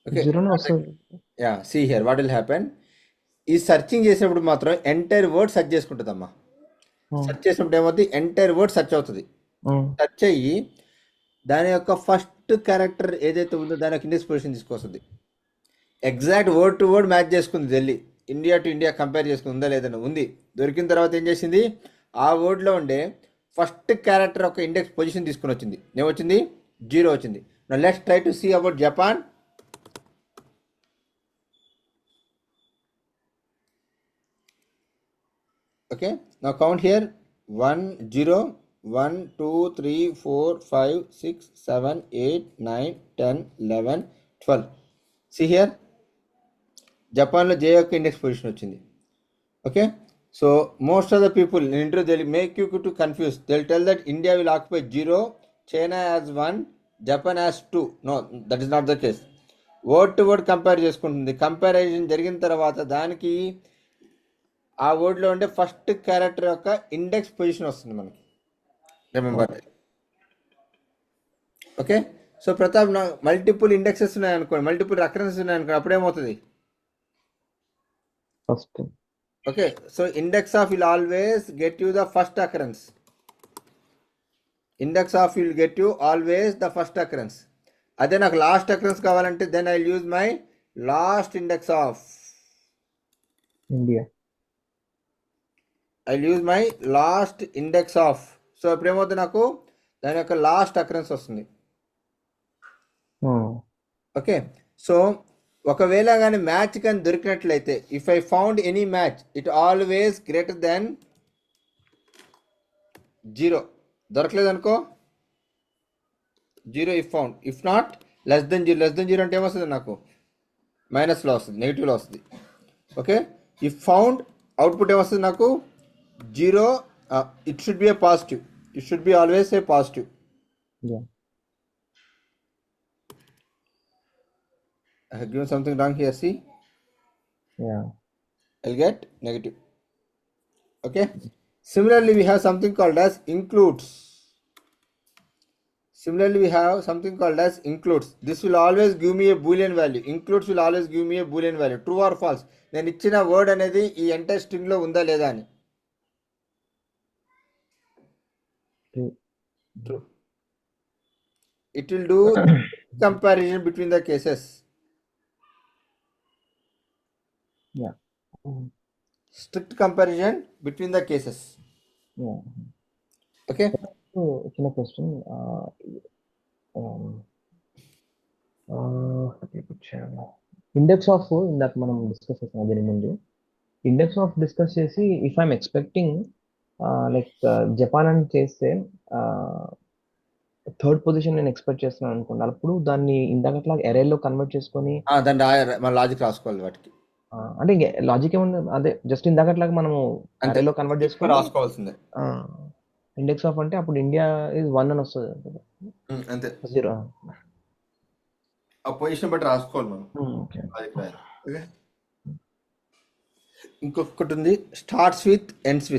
ఓకే, జీరోనే వస్తుంది. Yeah, see here what will happen. ఈ సర్చింగ్ చేసినప్పుడు మాత్రం ఎంటైర్ వర్డ్ సెర్చ్ చేసుకుంటుందమ్మా. సెర్చ్ చేసినప్పుడు ఏమవుతుంది, ఎంటైర్ వర్డ్ సెర్చ్ అవుతుంది. సెర్చ్ అయ్యి దాని యొక్క ఫస్ట్ క్యారెక్టర్ ఏదైతే ఉందో దాని యొక్క ఇండెక్స్ పొజిషన్ తీసుకొస్తుంది. Exact word to word match చేసుకుంది Delhi, India to India compare చేసుకుంది, ఉందా లేదని ఉంది. దొరికిన తర్వాత ఏం చేసింది, ఆ వర్డ్లో ఉండే ఫస్ట్ క్యారెక్టర్ యొక్క ఇండెక్స్ పొజిషన్ తీసుకుని వచ్చింది. ఏమొచ్చింది, 0 వచ్చింది. Now let's try to see about Japan. Okay, now count here 1 0 1 2 3 4 5 6 7 8 9 10 11 12. See here, జపాన్లో J యొక్క ఇండెక్స్ పొజిషన్ వచ్చింది. Okay, so most of the people in interview they'll make you to confuse. They'll tell that India will occupy 0, China as 1, Japan as 2. No, that is not the case. Word to word compare చేసుకుంటుంది. Comparison జరిగిన తర్వాత దానికి ఆ వర్డ్లో ఉండే first character యొక్క index position వస్తుంది మనకి. Remember. Okay, so Pratap multiple indexes ఉన్నాయనుకోండి, మల్టిపుల్ రికరెన్సెస్ ఉన్నాయనుకోండి, అప్పుడు ఏమవుతుంది, first. Okay, so index of will always get you the first occurrence. Index of will get you always the first occurrence. అదే నాకు last occurrence కావాలంటే then I will use my last index of India. I use my last index of. So ఇప్పుడు ఏమవుతుంది, నాకు దాని యొక్క last occurrence వస్తుంది. Okay, so ఒకవేళ కానీ మ్యాచ్ కానీ దొరికినట్లయితే, if I found any match it always greater than 0. దొరకలేదు అనుకో 0 if found. If not less than 0. Less than 0 అంటే ఏమొస్తుంది, నాకు మైనస్లో వస్తుంది, నెగిటివ్లో వస్తుంది. ఓకే, ఇఫ్ ఫౌండ్ అవుట్పుట్ ఏమొస్తుంది నాకు 0. It should be a positive. It should be always a positive. Yeah. I have given something wrong here, see. Yeah. I'll get negative. Okay, similarly we have something called as includes. This will always give me a boolean value. Includes will always give me a boolean value, true or false. నేను ఇచ్చిన word అనేది ఈ entire string లో ఉందా లేదా అని. True. It will do comparison between the cases. Yeah. Strict comparison between the cases. Yeah. Okay. So, చిన్న question. Index of ఇందాక మనం డిస్కస్ చేసాం దీని ముందు. ఇండెక్స్ ఆఫ్ డిస్కస్ చేసి if I'm expecting like Japan అని చేస్తే థర్డ్ పొజిషన్ నేను ఎక్స్పెక్ట్ చేస్తున్నాను అనుకోండి, అప్పుడు దాన్ని ఇందాకట్లా అరేలో కన్వర్ట్ చేసుకొని దాన్ని మన లాజిక్ రాసుకోవాలి వాటికి. అంటే లాజిక్ ఏముంది, అదే జస్ట్ ఇందాకట్లాగా మనము అరేలో కన్వర్ట్ చేసుకొని రాసుకోవాల్సిందే. ఇండెక్స్ ఆఫ్ అంటే అప్పుడు ఇండియా ఇస్ 1 అని వస్తుంది అంతే, 0. ఆ పొజిషన్ బట్టి రాసుకోవాలి మనం. ఓకే. ఇంకొకటి ఉంది, స్టార్ట్స్ విత్ ఎండ్స్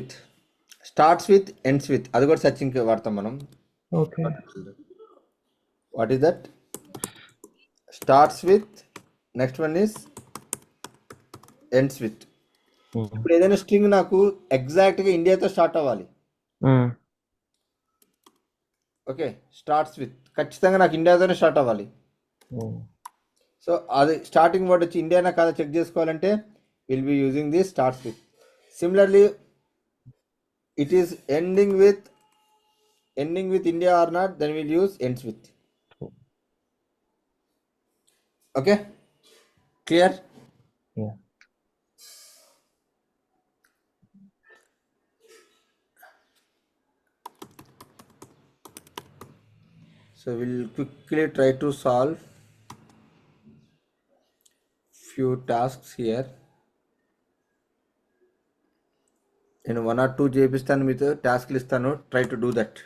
విత్. అది కూడా సర్చింగ్ వాడతాం మనం. Okay. What is that? Starts with, next one is ends with. ఇప్పుడు ఏదైనా స్ట్రింగ్ నాకు ఎగ్జాక్ట్గా ఇండియాతో స్టార్ట్ అవ్వాలి. ఓకే, స్టార్ట్స్ విత్ ఖచ్చితంగా నాకు ఇండియాతోనే స్టార్ట్ అవ్వాలి. సో అది స్టార్టింగ్ వర్డ్ వచ్చి ఇండియానా కాదా చెక్ చేసుకోవాలంటే will be using this starts with. Similarly it is ending with India or not, then we'll use ends with. Okay, clear? Yeah. So So we'll quickly try to solve few tasks here. నేను 1 or 2 చేపిస్తాను, మీతో టాస్క్లు ఇస్తాను, try to do that.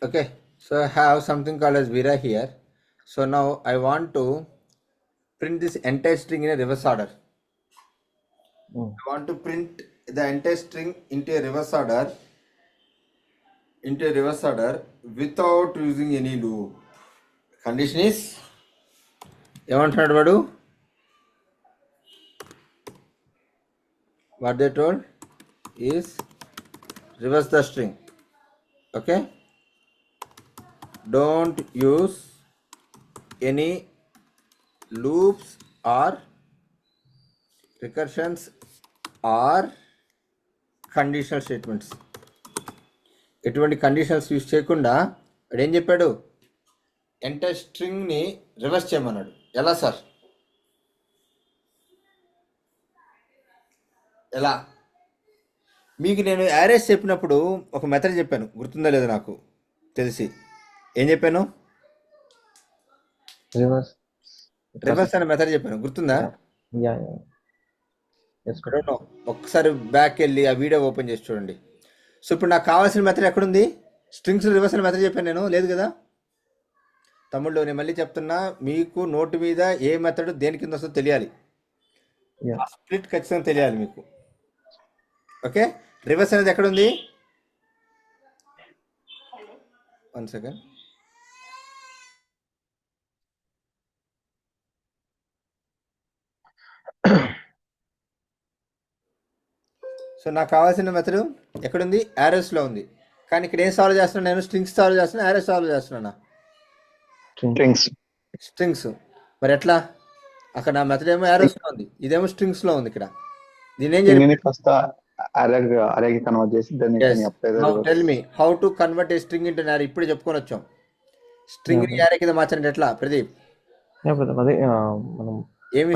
Okay, so I have something called as Vira here. So now I want to print this entire string in a reverse order. I want to print the entire string into a reverse order without using any loop. Condition is ఏమంటున్నాడు వాడు? What they told is reverse the string. Okay, don't use any loops or recursions or conditional statements. ఎటువంటి conditionals use చేయకుండా వాడు ఏం చెప్పాడు? Entire స్ట్రింగ్ని reverse చేయమన్నాడు. ఎలా sir? ఎలా? మీకు నేను యారేస్ చెప్పినప్పుడు ఒక మెథడ్ చెప్పాను, గుర్తుందో లేదో నాకు తెలిసి. ఏం చెప్పాను? రివర్స్ అనే మెథడ్ చెప్పాను, గుర్తుందా? ఒక్కసారి బ్యాక్ వెళ్ళి ఆ వీడియో ఓపెన్ చేసి చూడండి. సో ఇప్పుడు నాకు కావాల్సిన మెథడ్ ఎక్కడుంది? స్ట్రింగ్స్ రివర్స్ అనే మెథడ్ చెప్పాను నేను, లేదు కదా తమ్ముళ్ళు? నేను మళ్ళీ చెప్తున్నా, మీకు నోటు మీద ఏ మెథడ్ దేని కింద వస్తుందో తెలియాలి, స్ప్లిట్ ఖచ్చితంగా తెలియాలి మీకు. ఓకే, రివర్స్ అనేది ఎక్కడుంది? 1 సెకండ్. సో నాకు కావాల్సిన మెథడ్ ఎక్కడుంది? యారోస్లో ఉంది. కానీ ఇక్కడ ఏం సాల్వ్ చేస్తున్నాను నేను? స్ట్రింగ్స్ సాల్వ్ చేస్తున్నా, యారోస్ సాల్వ్ చేస్తున్నా? స్ట్రింగ్స్. మరి ఎట్లా? అక్కడ నా మెథడ్ ఏమో యారోస్లో ఉంది, ఇదేమో స్ట్రింగ్స్లో ఉంది. ఇక్కడ దీని ఏం చేయాలి? Tell me how to convert a string into array. ఇప్పుడే చెప్పుకొని వచ్చాం. స్ట్రింగ్ యారే కింద మార్చాలంటే ఎట్లా ప్రదీప్? ఏమి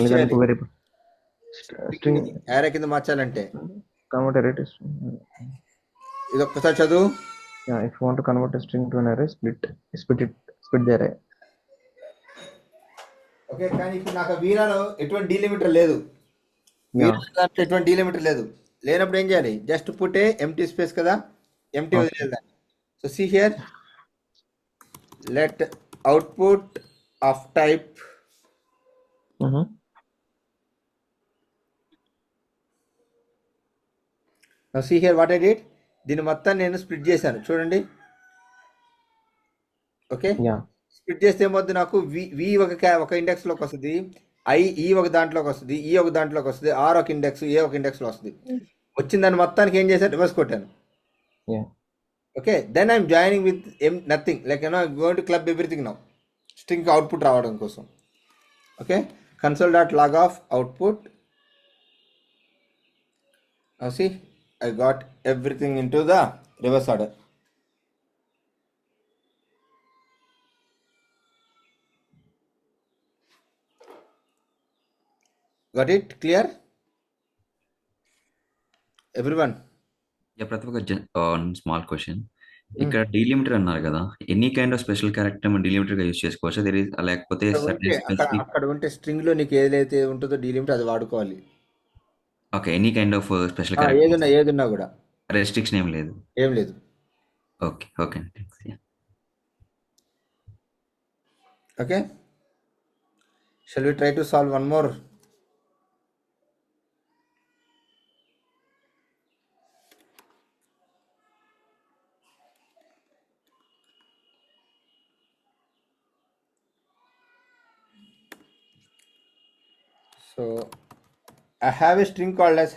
యారే కింద మార్చాలంటే ఇది ఒక్కసారి చదువు. If you want to convert a string to an array, split the array. Okay, కానీ ఇప్పుడు నాకు వీరాలో ఎటువంటి డీలిమిటర్ లేదు, దాంట్లో ఎటువంటి డీలిమిటర్ లేదు. లేనప్పుడు ఏం చేయాలి? Just put a empty space కదా, ఎంటీ వదిలేదాన్ని. So see here, let output of type see here what I did. దీన్ని మొత్తం నేను స్ప్లిట్ చేశాను చూడండి. ఓకే, స్ప్లిట్ చేస్తే ఏమవుతుంది? నాకు వి ఒక ఇండెక్స్లోకి వస్తుంది, ఈ ఒక దాంట్లోకి వస్తుంది, ఈ ఒక దాంట్లోకి వస్తుంది, ఆర్ ఒక ఇండెక్స్, ఏ ఒక ఇండెక్స్లో వస్తుంది. వచ్చిన దాన్ని మొత్తానికి ఏం చేశాను? రివర్స్ కొట్టాను. Okay, then I'm joining with nothing, like going to club everything now, string output రావడం కోసం. Okay, console.log of output. Now see, I got everything into the reverse order. Got it? Clear? Everyone? Yeah, Pratham, one small question. ఇక్కడ delimiter అన్నారు కదా, any kind of special character మనం delimiter గా use చేసుకోవచ్చు, లేకపోతే అక్కడ ఉంటే స్ట్రింగ్ లో నీకు ఏదైతే ఉంటుందో డీలిమిటర్ అది వాడుకోవాలి. Okay, any kind of special character ఏదున్నా కూడా రెస్ట్రిక్షన్ ఏం లేదు. Okay okay okay. Shall we try to solve one more? So I have a string called as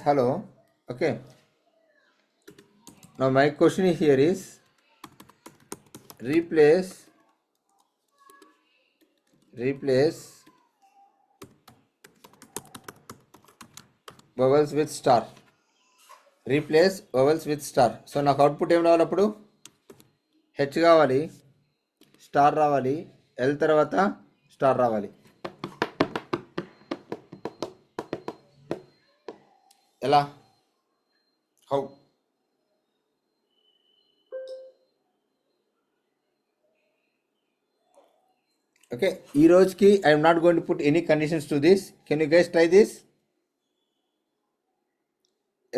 hello. Okay, now my question here is replace replace vowels with star. Replace vowels with star. So నాకు output ఏం రావాలి అప్పుడు? H కావాలి, star రావాలి, L తర్వాత star రావాలి. ఎలా? How? Okay, ఈ రోజుకి I'm not going to put any conditions to this. Can you guys try this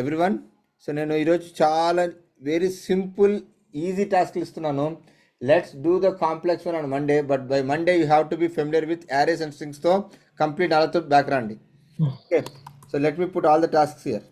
everyone? So నేను ఈరోజు చాలా వెరీ సింపుల్ ఈజీ టాస్క్లు ఇస్తున్నాను. Let's do the complex one on Monday, but by Monday you have to be familiar with arrays and స్ట్రింగ్స్తో complete నాలతో back రండి. Okay, so let me put all the tasks here.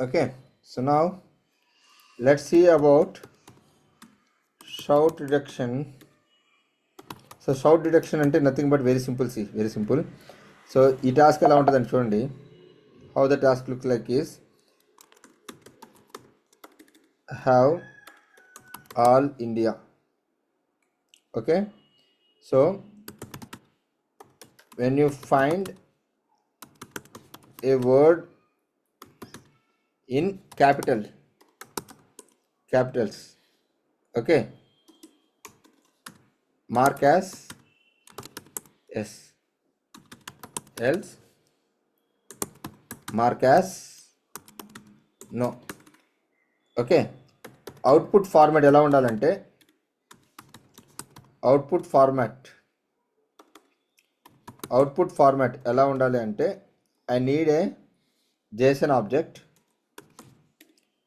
Okay, so now let's see about shout reduction. So shout reduction అంటే nothing but very simple. See, very simple. So ఈ task ఎలా ఉంటుందని చూడండి. How the task looks like is have all India. Okay, so when you find a word in capitals, okay, mark as S, else mark as no. Okay, output format ఎలా ఉండాలంటే, output format ఎలా ఉండాలి అంటే, I need a JSON object.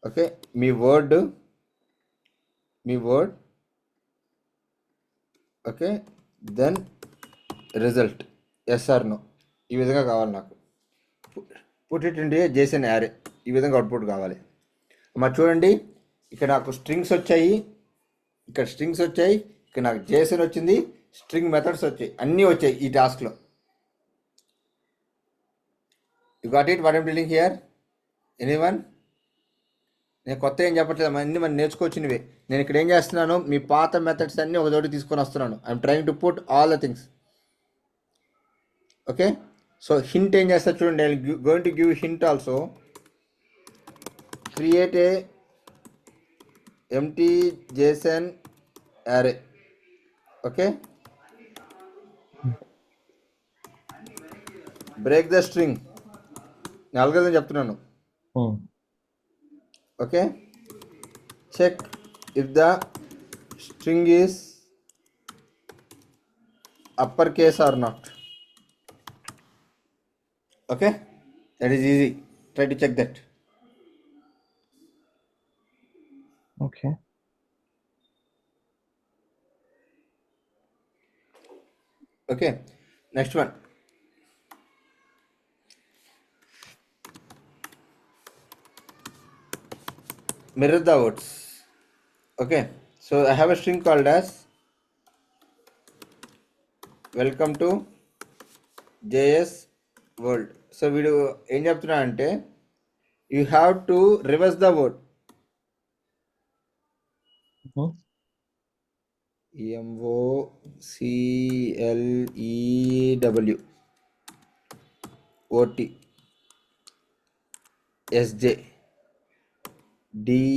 Okay, మీ word okay, then result yes or no, ఈ విధంగా కావాలి నాకు. Put it into a JSON array, ఈ విధంగా అవుట్పుట్ కావాలి. మరి చూడండి, ఇక్కడ నాకు స్ట్రింగ్స్ వచ్చాయి, ఇక్కడ నాకు JSON వచ్చింది, స్ట్రింగ్ మెథడ్స్ వచ్చాయి, అన్నీ వచ్చాయి ఈ టాస్క్లో. You got it what I'm telling here? Anyone? నేను కొత్త ఏం చెప్పట్లేదు, అన్నీ మనం నేర్చుకోవచ్చినవే. నేను ఇక్కడ ఏం చేస్తున్నాను, మీ పాత మెథడ్స్ అన్నీ ఒక చోటు తీసుకొని వస్తున్నాను. I'm trying to put all the things. Okay, so hint ఏం చేస్తా చూడండి. I going to give hint also. Create a empty JSON array. Okay, break the string. నేను అల్గోరిథం చెప్తున్నాను. Okay, check if the string is upper case or not. Okay, that is easy. Try to check that. Okay. Okay, next one. Mirror the words. Okay, so I have a string called as welcome to JS world. So వీడు ఏం చెప్తున్నా అంటే, you have to reverse the word. MOCLEW OT SJ DLROW.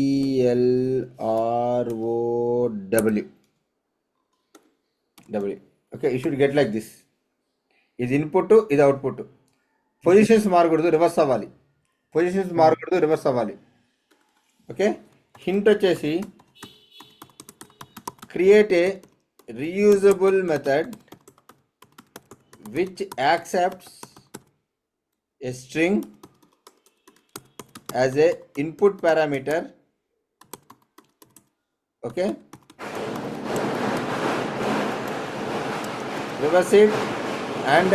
Okay, you should get like this. ఇది input, ఇది output. Positions మారకూడదు, reverse అవ్వాలి. Okay, hint వచ్చేసి create a reusable method which accepts a string as a input parameter. Okay, reverse it and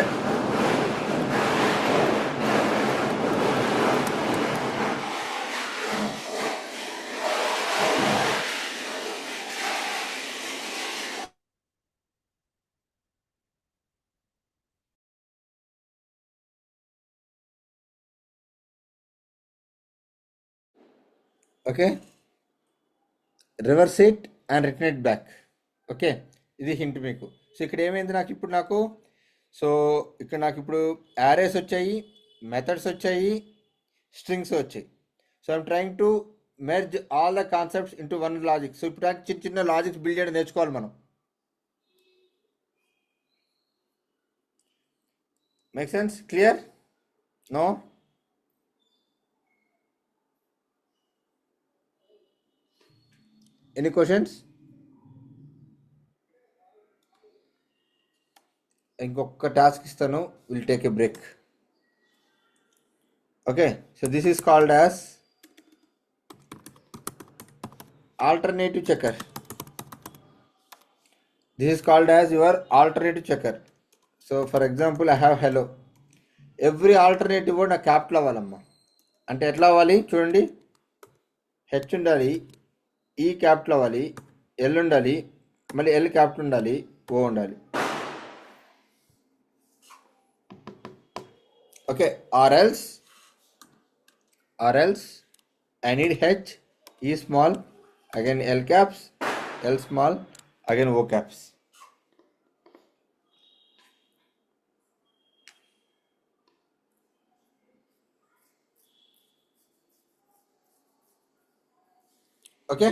okay, reverse it and return it back. Okay, ఇది hint మీకు. So ఇక్కడ ఏమైంది నాకు so ఇక్కడ నాకు ఇప్పుడు యారేస్ వచ్చాయి, మెథడ్స్ వచ్చాయి, స్ట్రింగ్స్ వచ్చాయి. So I'm trying to merge all the concepts into one logic. So ఇప్పుడు నాకు చిన్న చిన్న లాజిక్స్ బిల్డ్ చేయడం నేర్చుకోవాలి మనం. Make sense? Clear? No? Any questions? ఇంకొక టాస్క్ ఇస్తాను, will take a break. Okay, so this is called as alternative checker. This is called as your alternative checker. So for example, I have hello. Every alternative word నా capital అవ్వాలమ్మా. అంటే ఎట్లా అవ్వాలి చూడండి, H ఉండాలి, ఈ capital అవ్వాలి, L ఉండాలి, మళ్ళీ ఎల్ క్యాపిటల్ ఉండాలి, ఓ ఉండాలి. Okay, or else I need H, E small, again L caps, L small, again O caps. Okay,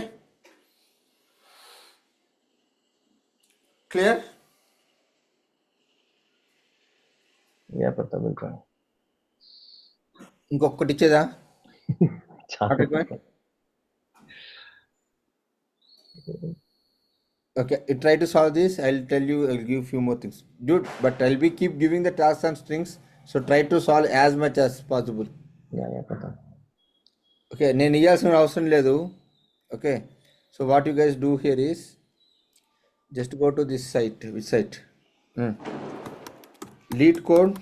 clear? Yeah Pratap ఇంకా ఇంకొకటి ఇచ్చేదా? చాలా Okay, you try to solve this. I'll tell you, I'll give few more things, dude, but I'll be keep giving the tasks and strings, so try to solve as much as possible. Yeah Pratap. Okay, నేను ఇవ్వాల్సిన అవసరం లేదు. Okay, so what you guys do here is just go to this site. Which site? Lead code.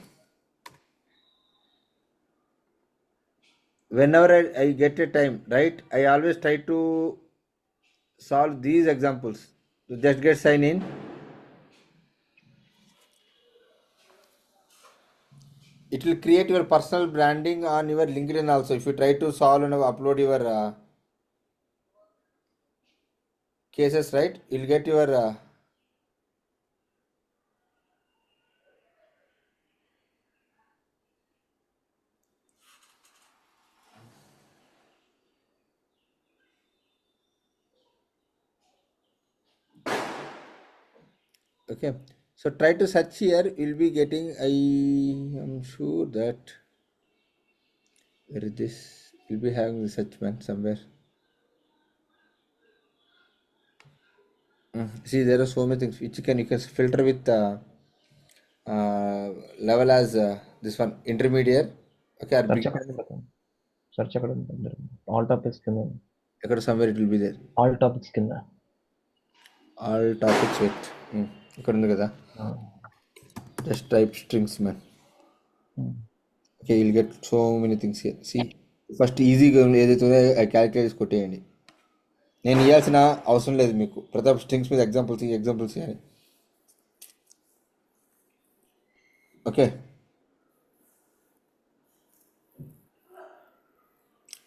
Whenever I get a time, right, I always try to solve these examples. So just get sign in. It will create your personal branding on your LinkedIn also. If you try to solve and upload your cases, right, you'll get your okay, so try to search here. You'll be getting, I am sure that where is this, you'll be having the search man somewhere. See, there are so many things which you can filter with level as this one intermediate. Okay, or search big, ఎక్కడ ఉంది Pratap? Search ఎక్కడ ఉంది? All topics కింద. ఇక్కడ somewhere it will be there. All topics కింద. All topics with ఇక్కడ ఉంది కదా, just type strings man. Okay, you'll get so many things here. See, first ఈజీగా ఏదైతే ఉందో క్యాలిక్యులేట్ చేసి కొట్టేయండి. నేను ఇవ్వాల్సిన అవసరం లేదు మీకు. ప్రతాప్ స్ట్రింగ్స్ మీద ఎగ్జాంపుల్స్ అని. Okay,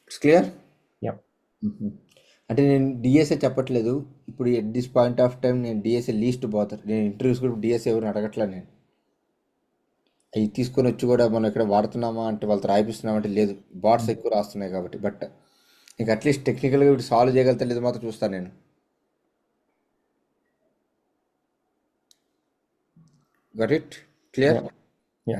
it's clear? యా. అంటే నేను డిఎస్ఏ చెప్పట్లేదు ఇప్పుడు. At this point of time నేను డిఎస్ఏ లీస్ట్ పోతారు. నేను ఇంటర్వ్యూస్ కూడా డిఎస్ఏ ఎవరిని అడగట్లా. నేను అవి తీసుకొని వచ్చి కూడా మనం ఇక్కడ వాడుతున్నామా అంటే వాళ్ళతో రాయిపిస్తున్నామంటే లేదు, బాట్స్ ఎక్కువ రాస్తున్నాయి కాబట్టి. బట్ ఇంకా అట్లీస్ట్ టెక్నికల్గా వీటి సాల్వ్ చేయగలుగుతా లేదు మాత్రం చూస్తాను నేను. Got it? క్లియర్? యా.